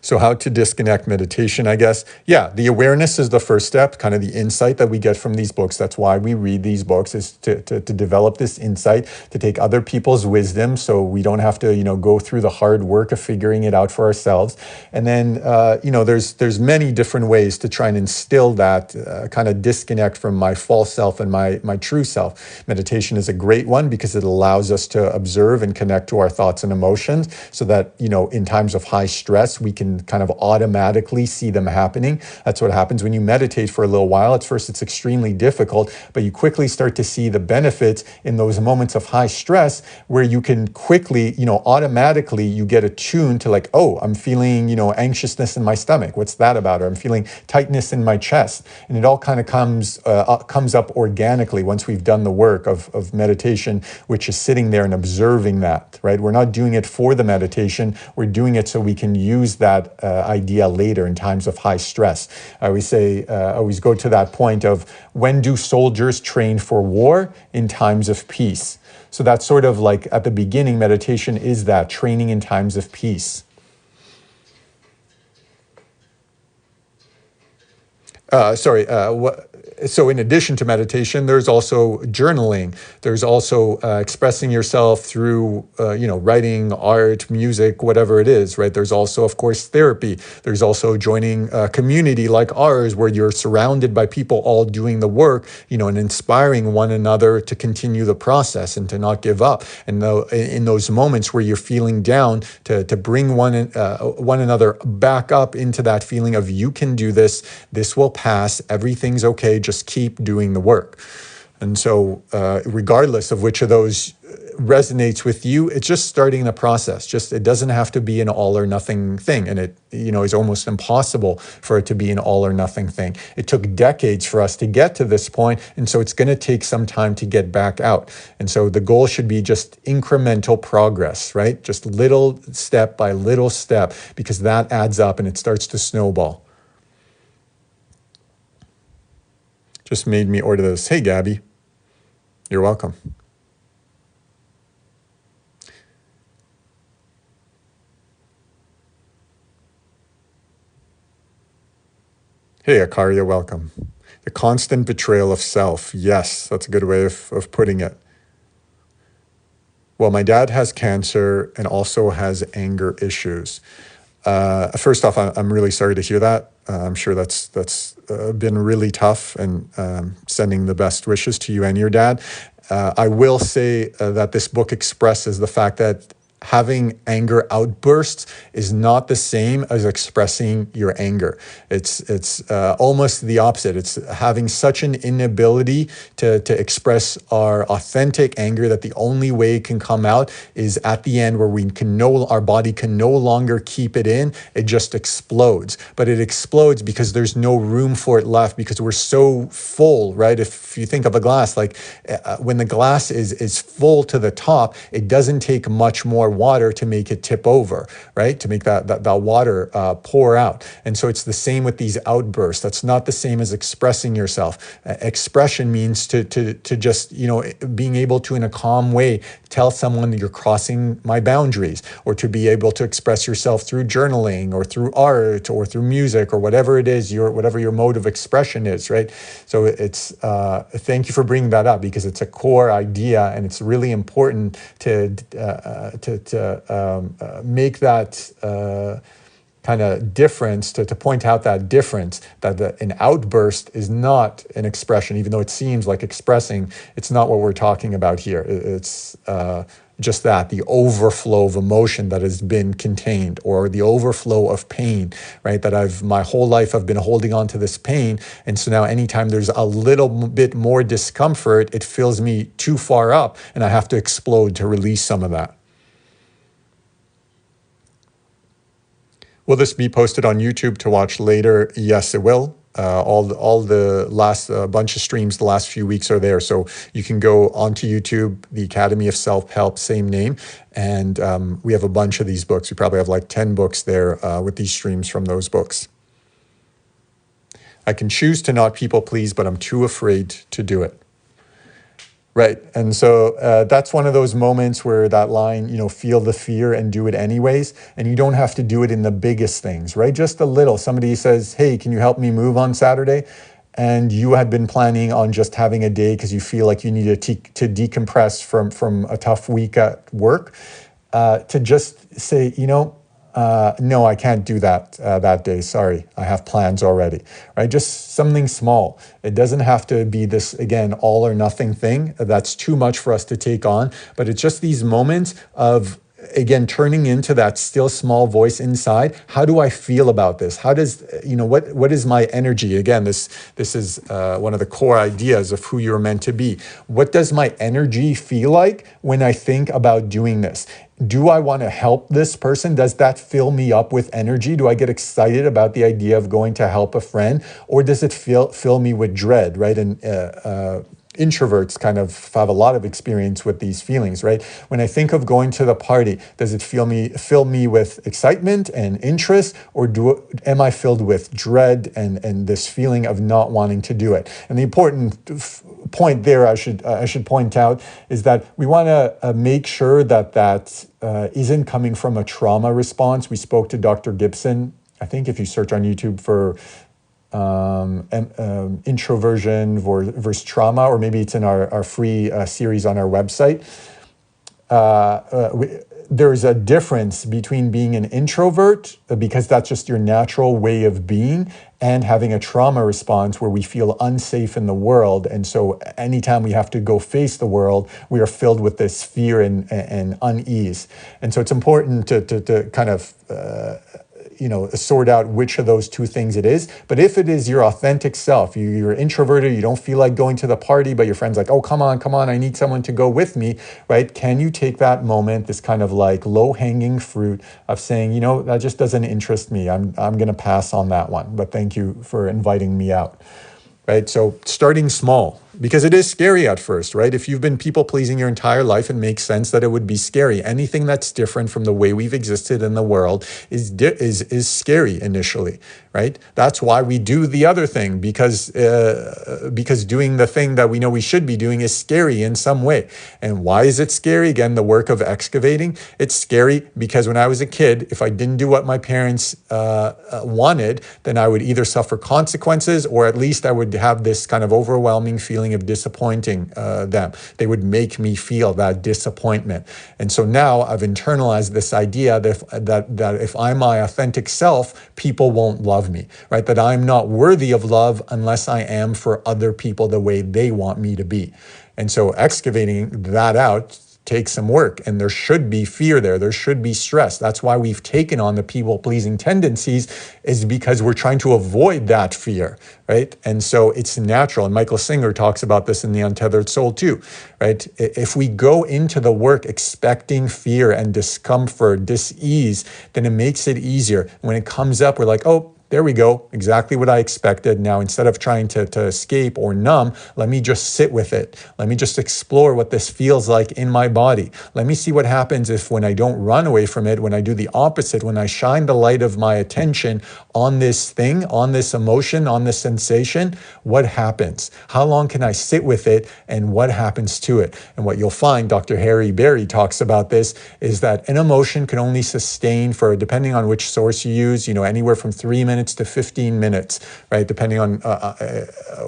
Speaker 1: So how to disconnect meditation, I guess. Yeah, the awareness is the first step, kind of the insight that we get from these books. That's why we read these books, is to develop this insight, to take other people's wisdom so we don't have to, go through the hard work of figuring it out for ourselves. And then, there's many different ways to try and instill that kind of disconnect from my false self and my true self. Meditation is a great one because it allows us to observe and connect to our thoughts and emotions so that, in times of high stress, we can kind of automatically see them happening. That's what happens when you meditate for a little while. At first, it's extremely difficult, but you quickly start to see the benefits in those moments of high stress where you can quickly, automatically you get attuned to like, oh, I'm feeling, anxiousness in my stomach. What's that about? Or I'm feeling tightness in my chest. And it all kind of comes up organically once we've done the work of meditation, which is sitting there and observing that, right? We're not doing it for the meditation. We're doing it so we can use that idea later in times of high stress. I always go to that point of, when do soldiers train for war? In times of peace. So that's sort of like at the beginning, meditation is that training in times of peace. So in addition to meditation, there's also journaling. There's also expressing yourself through, writing, art, music, whatever it is, right? There's also, of course, therapy. There's also joining a community like ours where you're surrounded by people all doing the work, and inspiring one another to continue the process and to not give up. And in those moments where you're feeling down, to bring one another back up into that feeling of you can do this, this will pass, everything's okay, just keep doing the work. And so regardless of which of those resonates with you, it's just starting the process. It doesn't have to be an all or nothing thing. And it, is almost impossible for it to be an all or nothing thing. It took decades for us to get to this point. And so it's going to take some time to get back out. And so the goal should be just incremental progress, right? Just little step by little step, because that adds up and it starts to snowball. Just made me order this. Hey, Gabby. You're welcome. Hey, Akaria, welcome. The constant betrayal of self. Yes, that's a good way of putting it. Well, my dad has cancer and also has anger issues. First off, I'm really sorry to hear that. I'm sure that's been really tough, and sending the best wishes to you and your dad. I will say that this book expresses the fact that having anger outbursts is not the same as expressing your anger. It's almost the opposite. It's having such an inability to express our authentic anger that the only way it can come out is at the end, where our body can no longer keep it in. It just explodes. But it explodes because there's no room for it left, because we're so full, right? If you think of a glass, like when the glass is full to the top, it doesn't take much more water to make it tip over, right? To make that water pour out. And so it's the same with these outbursts. That's not the same as expressing yourself. Expression means to just, being able to, in a calm way, tell someone that you're crossing my boundaries, or to be able to express yourself through journaling or through art or through music or whatever it is, whatever your mode of expression is, right? So it's, thank you for bringing that up, because it's a core idea, and it's really important to make that kind of difference, to point out that difference, that an outburst is not an expression, even though it seems like expressing. It's not what we're talking about here. It's just that, the overflow of emotion that has been contained, or the overflow of pain, right? That my whole life I've been holding on to this pain. And so now anytime there's a little bit more discomfort, it fills me too far up, and I have to explode to release some of that. Will this be posted on YouTube to watch later? Yes, it will. All the last bunch of streams the last few weeks are there. So you can go onto YouTube, the Academy of Self-Help, same name. And we have a bunch of these books. We probably have like 10 books there with these streams from those books. I can choose to not people please, but I'm too afraid to do it. Right. And so that's one of those moments where that line, feel the fear and do it anyways. And you don't have to do it in the biggest things, right? Just a little. Somebody says, hey, can you help me move on Saturday? And you had been planning on just having a day because you feel like you need to decompress from a tough week at work, to just say, no, I can't do that day. Sorry, I have plans already, right? Just something small. It doesn't have to be this, again, all or nothing thing. That's too much for us to take on. But it's just these moments of, again, turning into that still small voice inside. How do I feel about this? How does, what is my energy? Again, this is one of the core ideas of who you're meant to be. What does my energy feel like when I think about doing this? Do I want to help this person? Does that fill me up with energy? Do I get excited about the idea of going to help a friend? Or does it fill me with dread, right? And introverts kind of have a lot of experience with these feelings, right? When I think of going to the party, does it fill me with excitement and interest, or am I filled with dread and this feeling of not wanting to do it? And the important point there, I should point out, is that we want to make sure that isn't coming from a trauma response. We spoke to Dr. Gibson. I think if you search on YouTube for introversion versus trauma, or maybe it's in our free series on our website. There's a difference between being an introvert, because that's just your natural way of being, and having a trauma response where we feel unsafe in the world. And so anytime we have to go face the world, we are filled with this fear and unease. And so it's important to kind of sort out which of those two things it is. But if it is your authentic self, you're introverted, you don't feel like going to the party, but your friend's like, oh, come on, I need someone to go with me, right? Can you take that moment, this kind of like low-hanging fruit of saying, that just doesn't interest me. I'm going to pass on that one, but thank you for inviting me out. Right? So starting small, because it is scary at first, right? If you've been people pleasing your entire life, it makes sense that it would be scary. Anything that's different from the way we've existed in the world is scary initially, right? That's why we do the other thing, because doing the thing that we know we should be doing is scary in some way. And why is it scary? Again, the work of excavating. It's scary because when I was a kid, if I didn't do what my parents wanted, then I would either suffer consequences, or at least I would have this kind of overwhelming feeling of disappointing them. They would make me feel that disappointment. And so now I've internalized this idea that if I'm my authentic self, people won't love me, right? That I'm not worthy of love unless I am for other people the way they want me to be. And so excavating that out takes some work, and there should be fear there should be stress. That's why we've taken on the people-pleasing tendencies, is because we're trying to avoid that fear, right? And so it's natural, and Michael Singer talks about this in The Untethered Soul too, right? If we go into the work expecting fear and discomfort, dis-ease, then it makes it easier. When it comes up, we're like, oh, there we go, exactly what I expected. Now, instead of trying to escape or numb, let me just sit with it. Let me just explore what this feels like in my body. Let me see what happens if, when I don't run away from it, when I do the opposite, when I shine the light of my attention on this thing, on this emotion, on this sensation, what happens? How long can I sit with it, and what happens to it? And what you'll find, Dr. Harry Berry talks about this, is that an emotion can only sustain for, depending on which source you use, anywhere from 3 minutes to 15 minutes, right? Depending on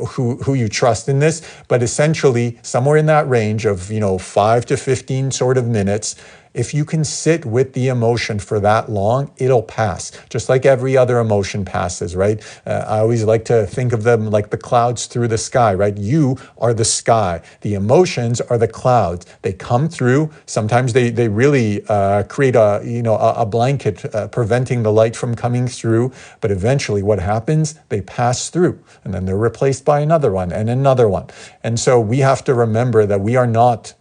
Speaker 1: who you trust in this, but essentially somewhere in that range of 5 to 15 sort of minutes. If you can sit with the emotion for that long, it'll pass, just like every other emotion passes, right? I always like to think of them like the clouds through the sky, right? You are the sky. The emotions are the clouds. They come through. Sometimes they really create a blanket preventing the light from coming through. But eventually what happens? They pass through, and then they're replaced by another one and another one. And so we have to remember that we are not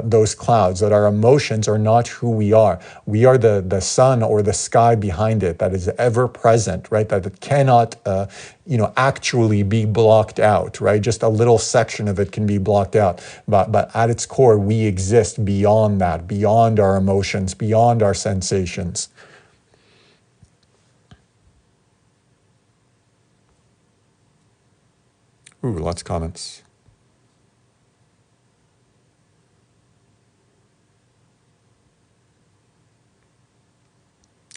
Speaker 1: those clouds, that our emotions are not who we are. We are the sun or the sky behind it that is ever present, right? That it cannot, actually be blocked out, right? Just a little section of it can be blocked out. But at its core, we exist beyond that, beyond our emotions, beyond our sensations. Ooh, lots of comments.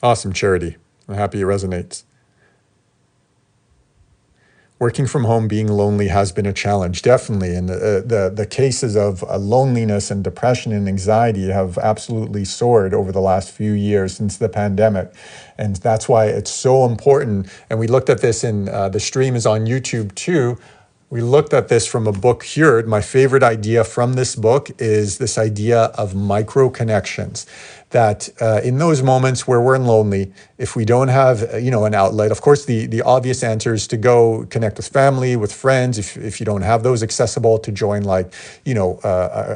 Speaker 1: Awesome, Charity. I'm happy it resonates. Working from home, being lonely has been a challenge, definitely. And the cases of loneliness and depression and anxiety have absolutely soared over the last few years since the pandemic. And that's why it's so important. And we looked at this in the stream is on YouTube too. We looked at this from a book, Cured. My favorite idea from this book is this idea of micro connections. That in those moments where we're lonely, if we don't have an outlet, of course the obvious answer is to go connect with family, with friends. If you don't have those accessible, to join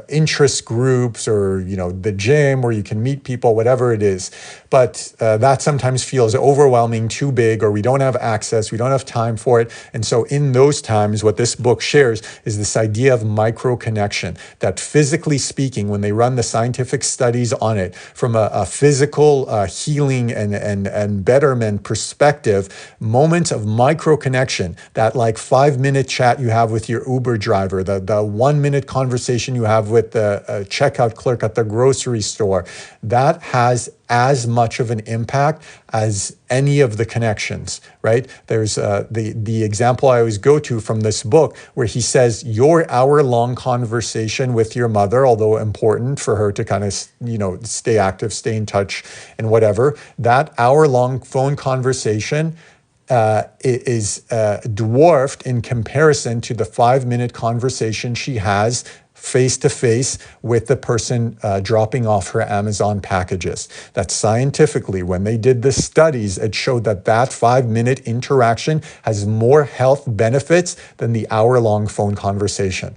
Speaker 1: interest groups or the gym where you can meet people, whatever it is. But that sometimes feels overwhelming, too big, or we don't have access, we don't have time for it. And so in those times, what this book shares is this idea of micro connection. That physically speaking, when they run the scientific studies on it, from a physical healing and betterment perspective, moments of micro connection, that 5-minute chat you have with your Uber driver, the 1-minute conversation you have with the checkout clerk at the grocery store, that has as much of an impact as any of the connections, right? There's the example I always go to from this book where he says your hour-long conversation with your mother, although important for her to kind of, stay active, stay in touch and whatever, that hour-long phone conversation is dwarfed in comparison to the 5-minute conversation she has face to face with the person dropping off her Amazon packages. That scientifically, when they did the studies, it showed that 5-minute interaction has more health benefits than the hour-long phone conversation.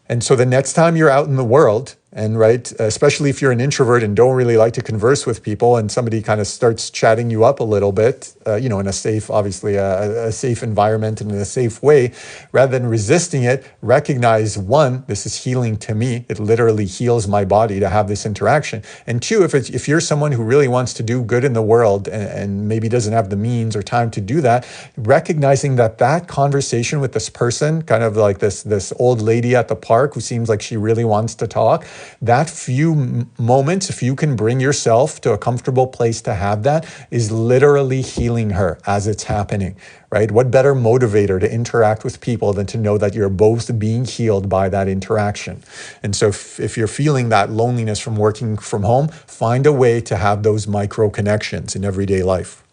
Speaker 1: And so the next time you're out in the world, and right, especially if you're an introvert and don't really like to converse with people, and somebody kind of starts chatting you up a little bit, in a safe, obviously a safe environment and in a safe way, rather than resisting it, recognize, one, this is healing to me. It literally heals my body to have this interaction. And two, if you're someone who really wants to do good in the world and maybe doesn't have the means or time to do that, recognizing that conversation with this person, kind of like this old lady at the park who seems like she really wants to talk, that few moments, if you can bring yourself to a comfortable place to have that, is literally healing her as it's happening, right? What better motivator to interact with people than to know that you're both being healed by that interaction? And so if you're feeling that loneliness from working from home, find a way to have those micro connections in everyday life.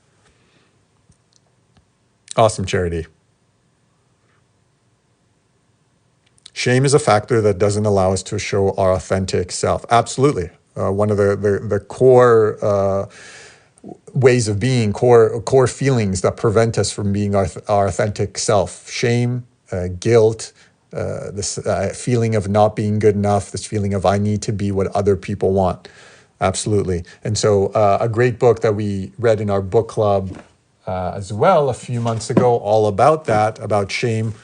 Speaker 1: Awesome, Charity. Shame is a factor that doesn't allow us to show our authentic self. Absolutely. One of the core ways of being, core feelings that prevent us from being our authentic self. Shame, guilt, this feeling of not being good enough, this feeling of I need to be what other people want. Absolutely. And so a great book that we read in our book club as well a few months ago, all about that, about shame,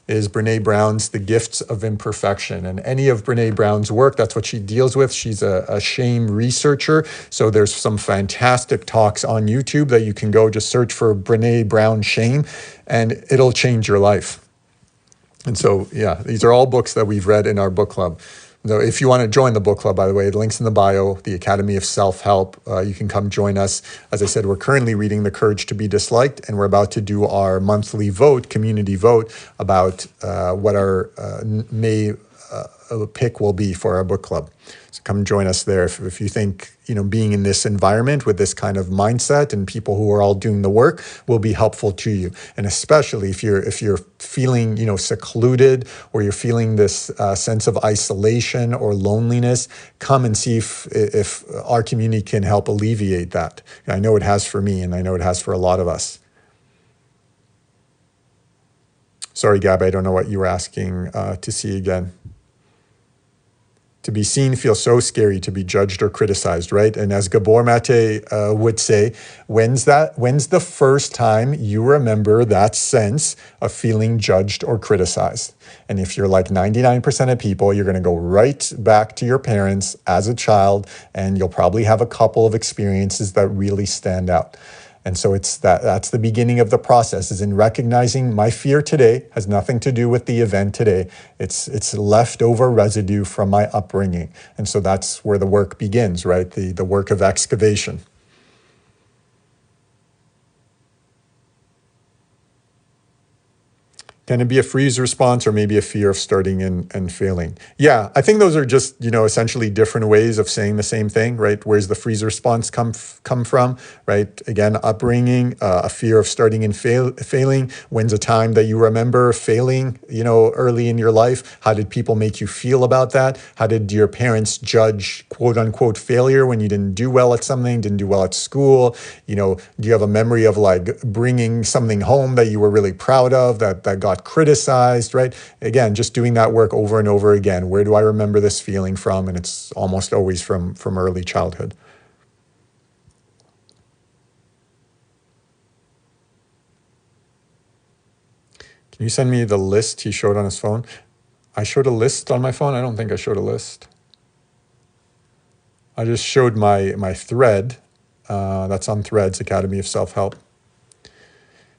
Speaker 1: is Brene Brown's The Gifts of Imperfection. And any of Brene Brown's work, that's what she deals with. She's a shame researcher. So there's some fantastic talks on YouTube that you can go just search for Brene Brown shame, and it'll change your life. And so, yeah, these are all books that we've read in our book club. So if you want to join the book club, by the way, the link's in the bio, the Academy of Self-Help. You can come join us. As I said, we're currently reading The Courage to be Disliked, and we're about to do our monthly vote, community vote, about what our May pick will be for our book club. So come join us there if you think, being in this environment with this kind of mindset and people who are all doing the work will be helpful to you. And especially if you're feeling, secluded, or you're feeling this sense of isolation or loneliness, come and see if our community can help alleviate that. I know it has for me, and I know it has for a lot of us. Sorry, Gab, I don't know what you were asking to see again. To be seen feels so scary, to be judged or criticized, right? And as Gabor Mate would say, when's the first time you remember that sense of feeling judged or criticized? And if you're like 99% of people, you're going to go right back to your parents as a child, and you'll probably have a couple of experiences that really stand out. And so that's the beginning of the process, is in recognizing my fear today has nothing to do with the event today. It's leftover residue from my upbringing. And so that's where the work begins, right? The work of excavation. Can it be a freeze response or maybe a fear of starting and failing? Yeah, I think those are just, essentially different ways of saying the same thing, right? Where's the freeze response come from, right? Again, upbringing, a fear of starting and failing. When's a time that you remember failing, early in your life? How did people make you feel about that? How did your parents judge, quote unquote, failure when you didn't do well at something, didn't do well at school? Do you have a memory of like bringing something home that you were really proud of that got criticized, right? Again, just doing that work over and over again. Where do I remember this feeling from? And it's almost always from early childhood. Can you send me the list he showed on his phone? I showed a list on my phone? I don't think I showed a list. I just showed my thread. That's on Threads, Academy of Self-Help.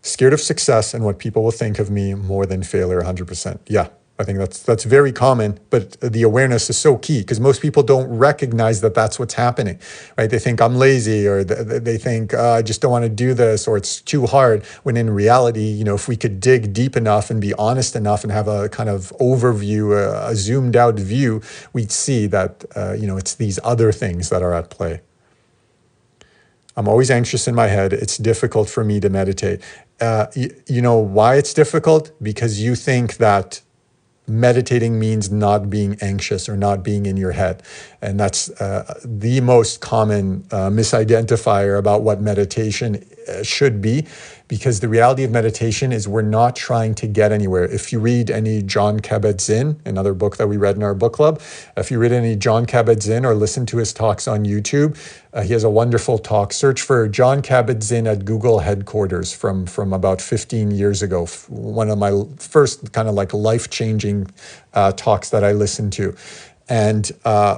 Speaker 1: Scared of success and what people will think of me more than failure, 100%. Yeah, I think that's very common, but the awareness is so key because most people don't recognize that that's what's happening, right? They think I'm lazy, or they think I just don't want to do this, or it's too hard. When in reality, if we could dig deep enough and be honest enough and have a kind of overview, a zoomed out view, we'd see that it's these other things that are at play. I'm always anxious in my head. It's difficult for me to meditate. You know why it's difficult? Because you think that meditating means not being anxious or not being in your head. And that's the most common misidentifier about what meditation should be, because the reality of meditation is we're not trying to get anywhere. If you read any Jon Kabat-Zinn, another book that we read in our book club, if you read any Jon Kabat-Zinn or listen to his talks on YouTube, he has a wonderful talk. Search for Jon Kabat-Zinn at Google headquarters from about 15 years ago. One of my first kind of like life-changing talks that I listened to. And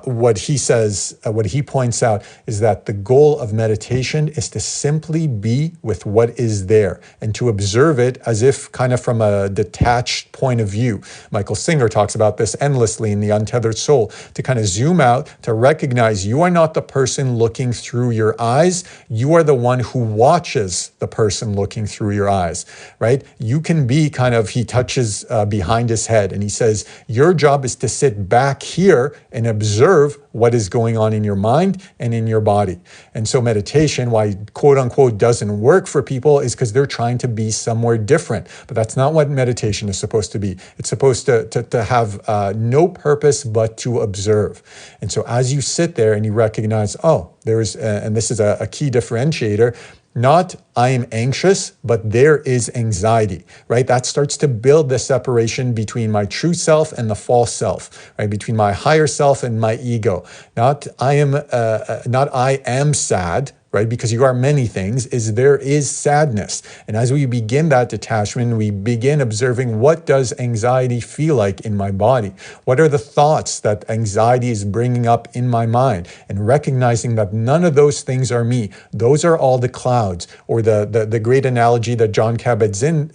Speaker 1: what he says, what he points out is that the goal of meditation is to simply be with what is there and to observe it as if kind of from a detached point of view. Michael Singer talks about this endlessly in The Untethered Soul, to kind of zoom out, to recognize you are not the person looking through your eyes. You are the one who watches the person looking through your eyes, right? You can be kind of, he touches behind his head and he says, your job is to sit back here and observe what is going on in your mind and in your body. And so meditation, why quote unquote doesn't work for people, is because they're trying to be somewhere different. But that's not what meditation is supposed to be. It's supposed to have no purpose but to observe. And so as you sit there and you recognize, oh, there's, and this is a key differentiator, not I am anxious, but there is anxiety, right? That starts to build the separation between my true self and the false self, right? Between my higher self and my ego. Not I am sad, right? Because you are many things, is there is sadness. And as we begin that detachment, we begin observing, what does anxiety feel like in my body? What are the thoughts that anxiety is bringing up in my mind? And recognizing that none of those things are me. Those are all the clouds. Or the great analogy that Jon Kabat-Zinn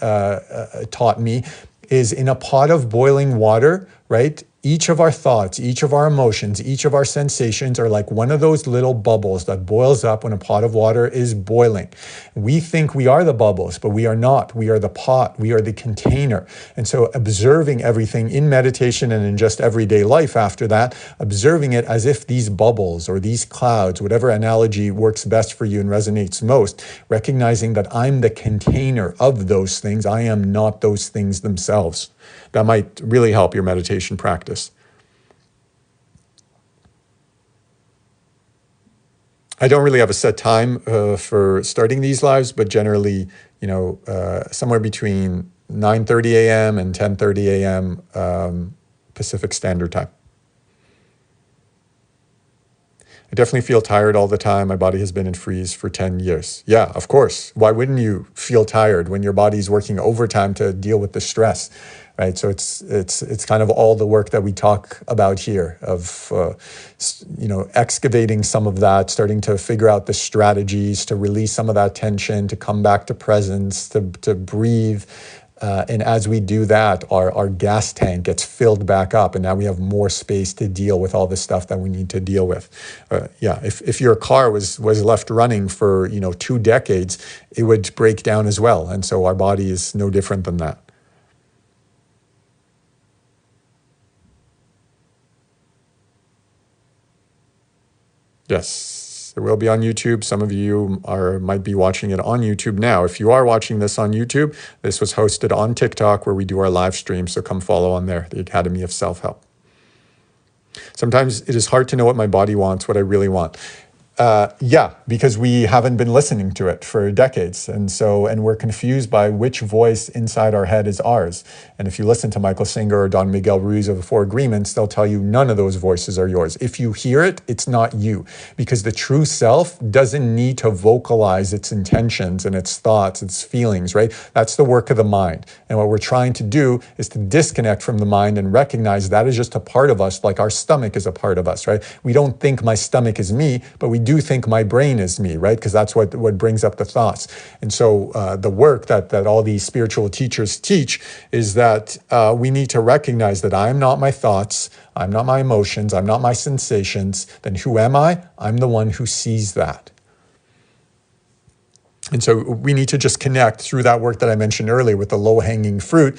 Speaker 1: taught me is, in a pot of boiling water, right? Each of our thoughts, each of our emotions, each of our sensations are like one of those little bubbles that boils up when a pot of water is boiling. We think we are the bubbles, but we are not. We are the pot. We are the container. And so observing everything in meditation and in just everyday life after that, observing it as if these bubbles or these clouds, whatever analogy works best for you and resonates most, recognizing that I'm the container of those things. I am not those things themselves. That might really help your meditation practice. I don't really have a set time for starting these lives, but generally, somewhere between 9:30 a.m. and 10:30 a.m. Pacific Standard Time. I definitely feel tired all the time. My body has been in freeze for 10 years. Yeah, of course. Why wouldn't you feel tired when your body's working overtime to deal with the stress? Right, so it's kind of all the work that we talk about here of excavating some of that, starting to figure out the strategies to release some of that tension, to come back to presence, to breathe, and as we do that, our gas tank gets filled back up, and now we have more space to deal with all the stuff that we need to deal with. If your car was left running for 2 decades, it would break down as well, and so our body is no different than that. Yes, it will be on YouTube. Some of you might be watching it on YouTube now. If you are watching this on YouTube, this was hosted on TikTok where we do our live stream, so come follow on there, the Academy of Self-Help. Sometimes it is hard to know what my body wants, what I really want. Because we haven't been listening to it for decades. And we're confused by which voice inside our head is ours. And if you listen to Michael Singer or Don Miguel Ruiz of the Four Agreements, they'll tell you none of those voices are yours. If you hear it, it's not you, because the true self doesn't need to vocalize its intentions and its thoughts, its feelings, right? That's the work of the mind. And what we're trying to do is to disconnect from the mind and recognize that is just a part of us, like our stomach is a part of us, right? We don't think my stomach is me, but we do do think my brain is me, right? Because that's what brings up the thoughts. And so the work that all these spiritual teachers teach is that we need to recognize that I'm not my thoughts, I'm not my emotions, I'm not my sensations. Then who am I? I'm the one who sees that. And so we need to just connect through that work that I mentioned earlier with the low-hanging fruit,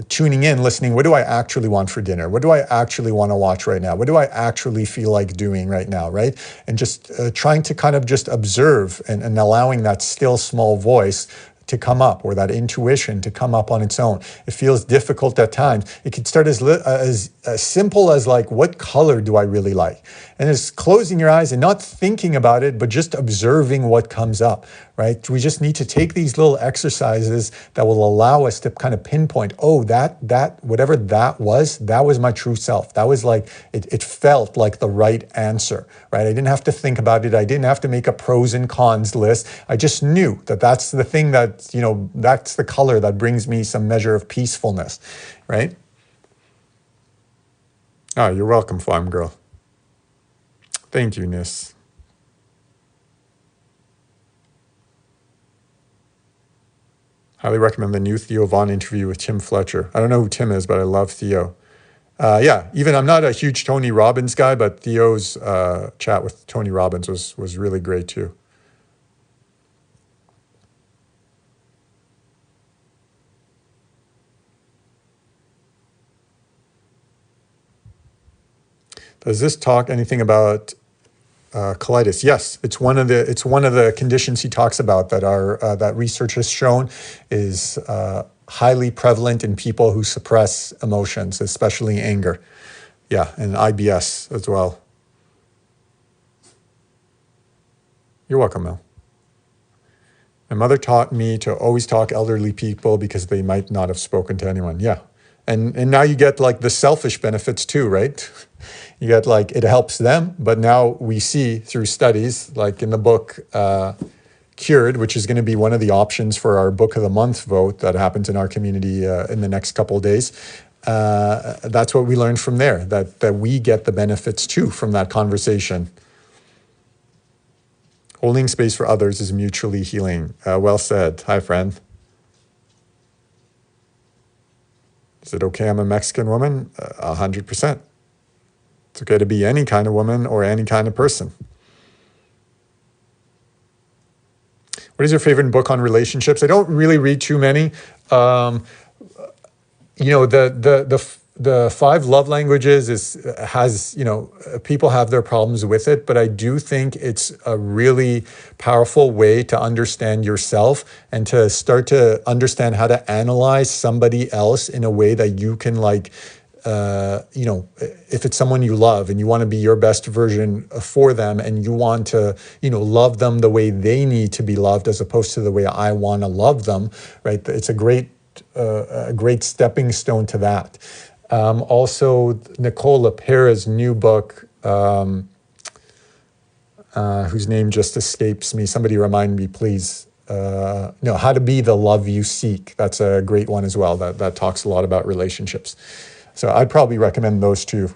Speaker 1: tuning in, listening. What do I actually want for dinner? What do I actually want to watch right now? What do I actually feel like doing right now, right? And just trying to kind of just observe and allowing that still small voice to come up, or that intuition to come up on its own. It feels difficult at times. It could start as simple as like, what color do I really like? And it's closing your eyes and not thinking about it, but just observing what comes up, right? We just need to take these little exercises that will allow us to kind of pinpoint, oh, that whatever that was my true self. That was like, it felt like the right answer, right? I didn't have to think about it. I didn't have to make a pros and cons list. I just knew that that's the thing that, that's the color that brings me some measure of peacefulness, right? Oh, you're welcome, Farm Girl. Thank you, Nis. Highly recommend the new Theo Vaughn interview with Tim Fletcher. I don't know who Tim is, but I love Theo. Even I'm not a huge Tony Robbins guy, but Theo's chat with Tony Robbins was really great too. Does this talk anything about colitis? Yes, it's one of the conditions he talks about that research has shown is highly prevalent in people who suppress emotions, especially anger. Yeah, and IBS as well. You're welcome, Mel. My mother taught me to always talk elderly people because they might not have spoken to anyone. Yeah. And now you get like the selfish benefits too, right? You get like, it helps them, but now we see through studies, like in the book Cured, which is going to be one of the options for our Book of the Month vote that happens in our community in the next couple of days. That's what we learned from there, that we get the benefits too from that conversation. Holding space for others is mutually healing. Well said. Hi, friend. Is it okay I'm a Mexican woman? 100%. It's okay to be any kind of woman or any kind of person. What is your favorite book on relationships? I don't really read too many. The 5 love languages has people have their problems with it, but I do think it's a really powerful way to understand yourself and to start to understand how to analyze somebody else in a way that you can if it's someone you love and you want to be your best version for them and you want to, love them the way they need to be loved as opposed to the way I want to love them, right? It's a great stepping stone to that. Also, Nicole LePera's new book, whose name just escapes me. Somebody remind me, please. How to Be the Love You Seek. That's a great one as well. That talks a lot about relationships. So I'd probably recommend those two.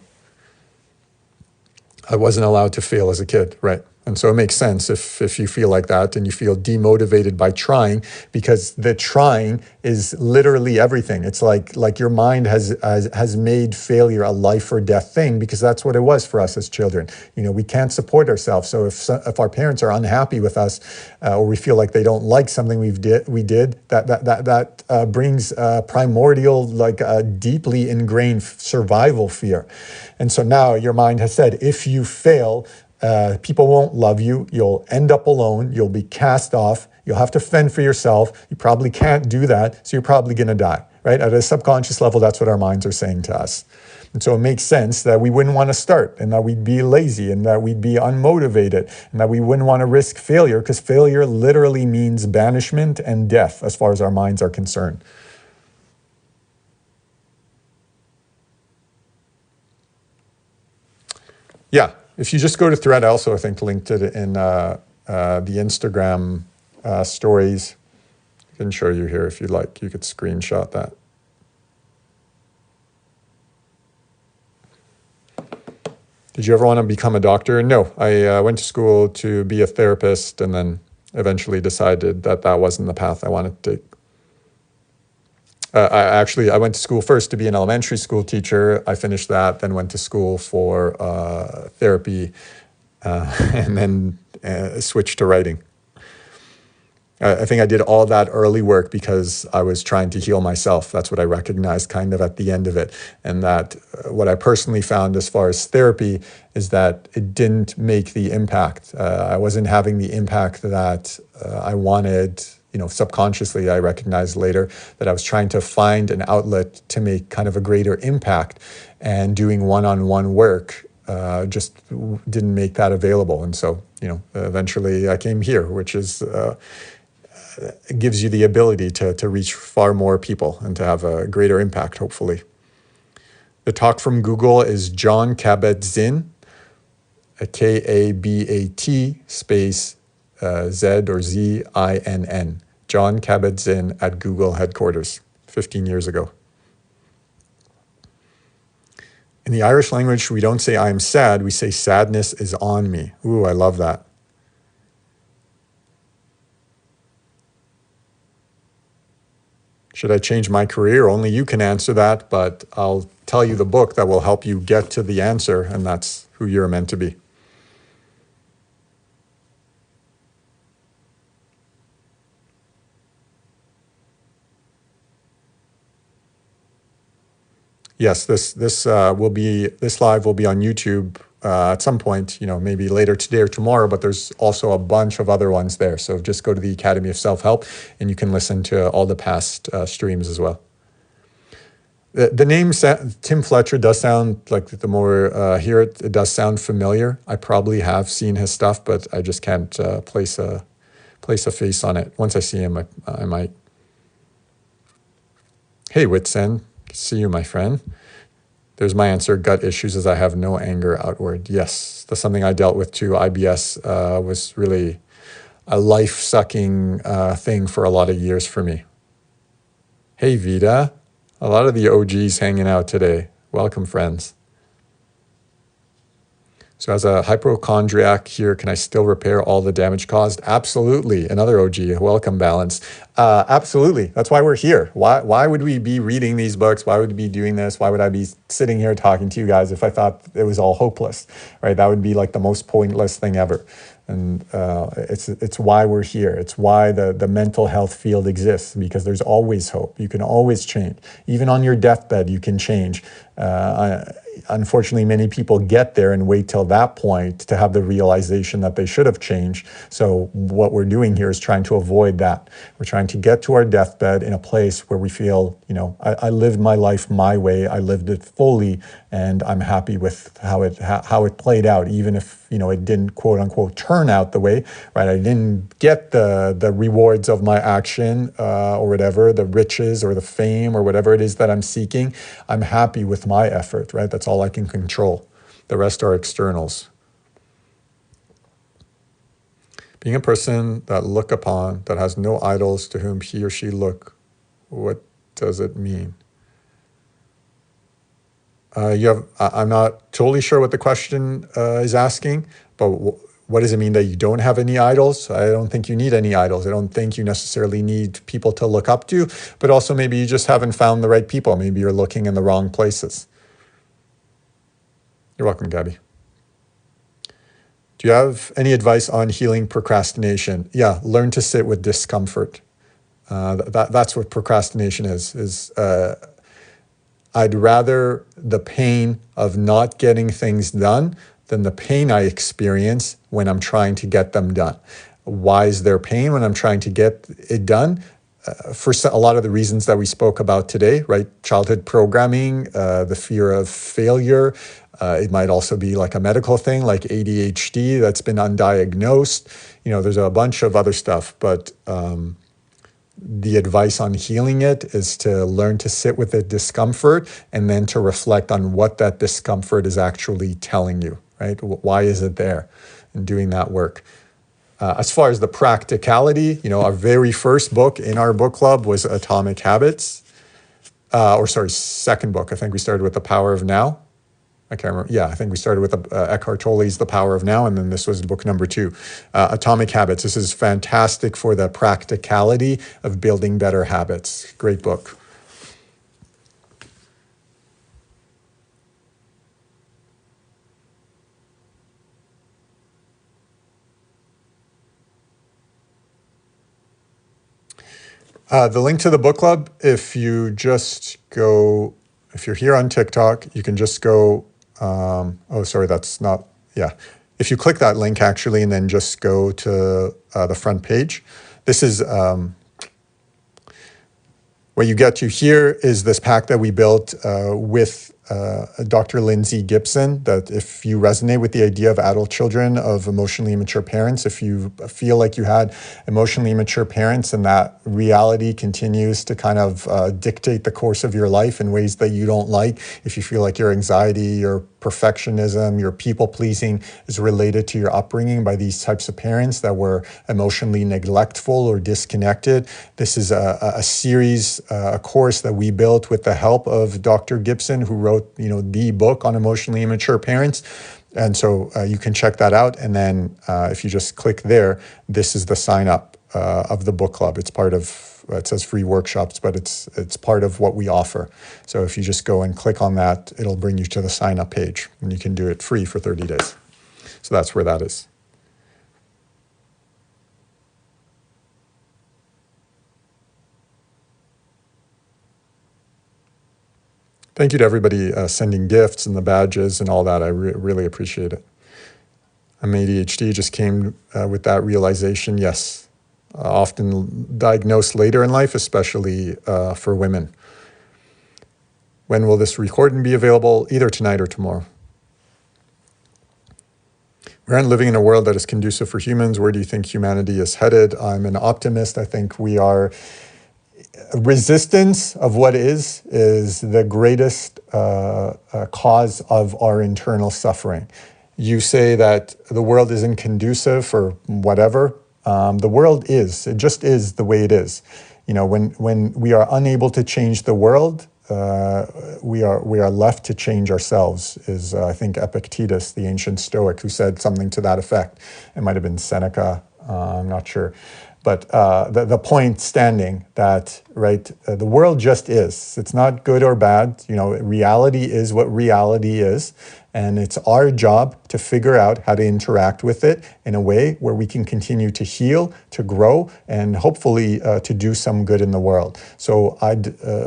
Speaker 1: I wasn't allowed to fail as a kid, right? And so it makes sense if you feel like that and you feel demotivated by trying, because the trying is literally everything. It's like your mind has made failure a life or death thing, because that's what it was for us as children. We can't support ourselves. So if our parents are unhappy with us, or we feel like they don't like something we did, that brings primordial, deeply ingrained survival fear. And so now your mind has said, if you fail, people won't love you. You'll end up alone. You'll be cast off. You'll have to fend for yourself. You probably can't do that. So you're probably going to die, right? At a subconscious level, that's what our minds are saying to us. And so it makes sense that we wouldn't want to start, and that we'd be lazy, and that we'd be unmotivated, and that we wouldn't want to risk failure, because failure literally means banishment and death as far as our minds are concerned. Yeah. If you just go to Thread, I also, I think, linked it in the Instagram stories. I can show you here if you'd like. You could screenshot that. Did you ever want to become a doctor? No, I went to school to be a therapist and then eventually decided that that wasn't the path I wanted to take. I went to school first to be an elementary school teacher. I finished that, then went to school for therapy, and then switched to writing. I think I did all that early work because I was trying to heal myself. That's what I recognized kind of at the end of it. And that what I personally found as far as therapy is that it didn't make the impact. I wasn't having the impact that I wanted. You know, subconsciously, I recognized later that I was trying to find an outlet to make kind of a greater impact, and doing one-on-one work just didn't make that available. And so, you know, eventually I came here, which is gives you the ability to reach far more people and to have a greater impact, hopefully. The talk from Google is John Kabat-Zinn, K-A-B-A-T space Z or Z-I-N-N. John Kabat-Zinn at Google headquarters 15 years ago. In the Irish language, we don't say I'm sad, we say sadness is on me. Ooh, I love that. Should I change my career? Only you can answer that, but I'll tell you the book that will help you get to the answer, and that's who you're meant to be. Yes, this live will be on YouTube at some point, you know, maybe later today or tomorrow, but there's also a bunch of other ones there. So just go to the Academy of Self-Help and you can listen to all the past streams as well. The name Tim Fletcher does sound like, the more hear it, it does sound familiar. I probably have seen his stuff, but I just can't place a face on it. Once I see him, I might. Hey, Whitsen. See you, my friend. There's my answer. Gut issues as I have no anger outward. Yes, that's something I dealt with too. IBS was really a life-sucking thing for a lot of years for me. Hey, Vida. A lot of the OGs hanging out today. Welcome, friends. So as a hypochondriac here, can I still repair all the damage caused? Absolutely. Another OG, welcome, Balance. Absolutely. That's why we're here. Why would we be reading these books? Why would we be doing this? Why would I be sitting here talking to you guys if I thought it was all hopeless, right? That would be like the most pointless thing ever. And it's why we're here. It's why the mental health field exists, because there's always hope. You can always change. Even on your deathbed, you can change. Unfortunately, many people get there and wait till that point to have the realization that they should have changed. So what we're doing here is trying to avoid that. We're trying to get to our deathbed in a place where we feel, you know, I lived my life my way. I lived it fully, and I'm happy with how it played out, even if, you know, it didn't quote unquote turn out the way, right? I didn't get the rewards of my action or whatever, the riches or the fame or whatever it is that I'm seeking. I'm happy with my effort, right? That's all I can control. The rest are externals. Being a person that look upon, that has no idols to whom he or she look, what does it mean? I'm not totally sure what the question is asking, but what does it mean that you don't have any idols? I don't think you need any idols. I don't think you necessarily need people to look up to, but also maybe you just haven't found the right people. Maybe you're looking in the wrong places. You're welcome, Gabby. Do you have any advice on healing procrastination? Yeah, learn to sit with discomfort. That's what procrastination is. I'd rather the pain of not getting things done than the pain I experience when I'm trying to get them done. Why is there pain when I'm trying to get it done? For a lot of the reasons that we spoke about today, right? Childhood programming, the fear of failure. It might also be like a medical thing like ADHD that's been undiagnosed. You know, there's a bunch of other stuff, but the advice on healing it is to learn to sit with the discomfort and then to reflect on what that discomfort is actually telling you, right? Why is it there? And doing that work. As far as the practicality, you know, our very first book in our book club was Atomic Habits. Second book. I think we started with The Power of Now. I can't remember. Yeah, I think we started with Eckhart Tolle's The Power of Now, and then this was book number 2, Atomic Habits. This is fantastic for the practicality of building better habits. Great book. The link to the book club, if you're here on TikTok, you can just go, if you click that link actually, and then just go to the front page, this is, what you get to here is this pack that we built with Dr. Lindsay Gibson, that if you resonate with the idea of adult children, of emotionally immature parents, if you feel like you had emotionally immature parents and that reality continues to kind of dictate the course of your life in ways that you don't like, if you feel like your anxiety, your perfectionism, your people pleasing is related to your upbringing by these types of parents that were emotionally neglectful or disconnected, this is a series, a course that we built with the help of Dr. Gibson, who wrote, the book on emotionally immature parents. And so you can check that out. And then if you just click there, this is the sign up of the book club. It's part of, it says free workshops, but it's part of what we offer. So if you just go and click on that, it'll bring you to the sign up page, and you can do it free for 30 days. So that's where that is. Thank you to everybody sending gifts and the badges and all that. I really appreciate it. ADHD just came with that realization. Yes, often diagnosed later in life, especially for women. When will this recording be available? Either tonight or tomorrow. We aren't living in a world that is conducive for humans. Where do you think humanity is headed? I'm an optimist. I think we are... Resistance of what is the greatest cause of our internal suffering. You say that the world isn't conducive for whatever. The world is. It just is the way it is. When we are unable to change the world, we are left to change ourselves, is I think Epictetus, the ancient Stoic, who said something to that effect. It might have been Seneca, I'm not sure. But the point standing that, the world just is. It's not good or bad. Reality is what reality is. And it's our job to figure out how to interact with it in a way where we can continue to heal, to grow, and hopefully to do some good in the world. So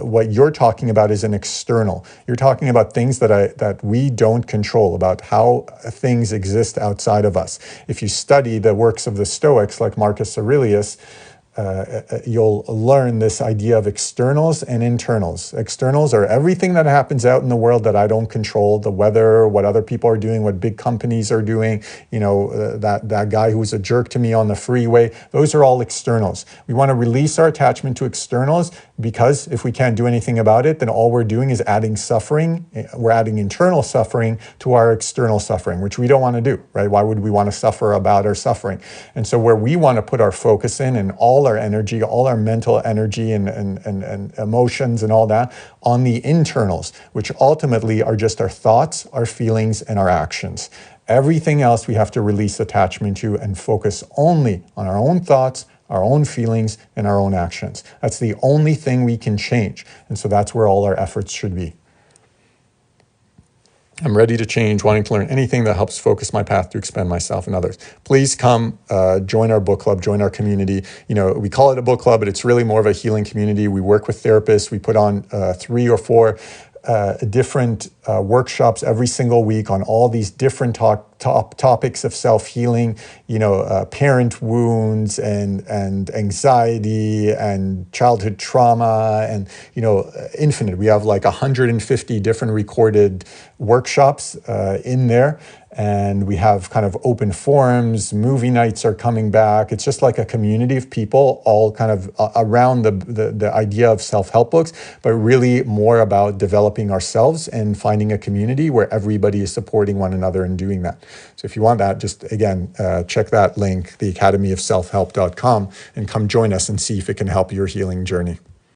Speaker 1: what you're talking about is an external. You're talking about things that we don't control, about how things exist outside of us. If you study the works of the Stoics, like Marcus Aurelius, you'll learn this idea of externals and internals. Externals are everything that happens out in the world that I don't control, the weather, what other people are doing, what big companies are doing, that guy who's a jerk to me on the freeway. Those are all externals. We want to release our attachment to externals, because if we can't do anything about it, then all we're doing is adding suffering. We're adding internal suffering to our external suffering, which we don't want to do, right? Why would we want to suffer about our suffering? And so where we want to put our focus in, and all our energy, all our mental energy and emotions and all that, on the internals, which ultimately are just our thoughts, our feelings, and our actions. Everything else we have to release attachment to and focus only on our own thoughts, our own feelings, and our own actions. That's the only thing we can change. And so that's where all our efforts should be. I'm ready to change, wanting to learn anything that helps focus my path to expand myself and others. Please come join our book club, join our community. We call it a book club, but it's really more of a healing community. We work with therapists. We put on 3 or 4 different workshops every single week on all these different topics of self-healing, parent wounds and anxiety and childhood trauma and, infinite. We have like 150 different recorded workshops in there. And we have kind of open forums, movie nights are coming back. It's just like a community of people all kind of around the idea of self-help books, but really more about developing ourselves and finding a community where everybody is supporting one another and doing that. So if you want that, just again, check that link, theacademyofselfhelp.com, and come join us and see if it can help your healing journey.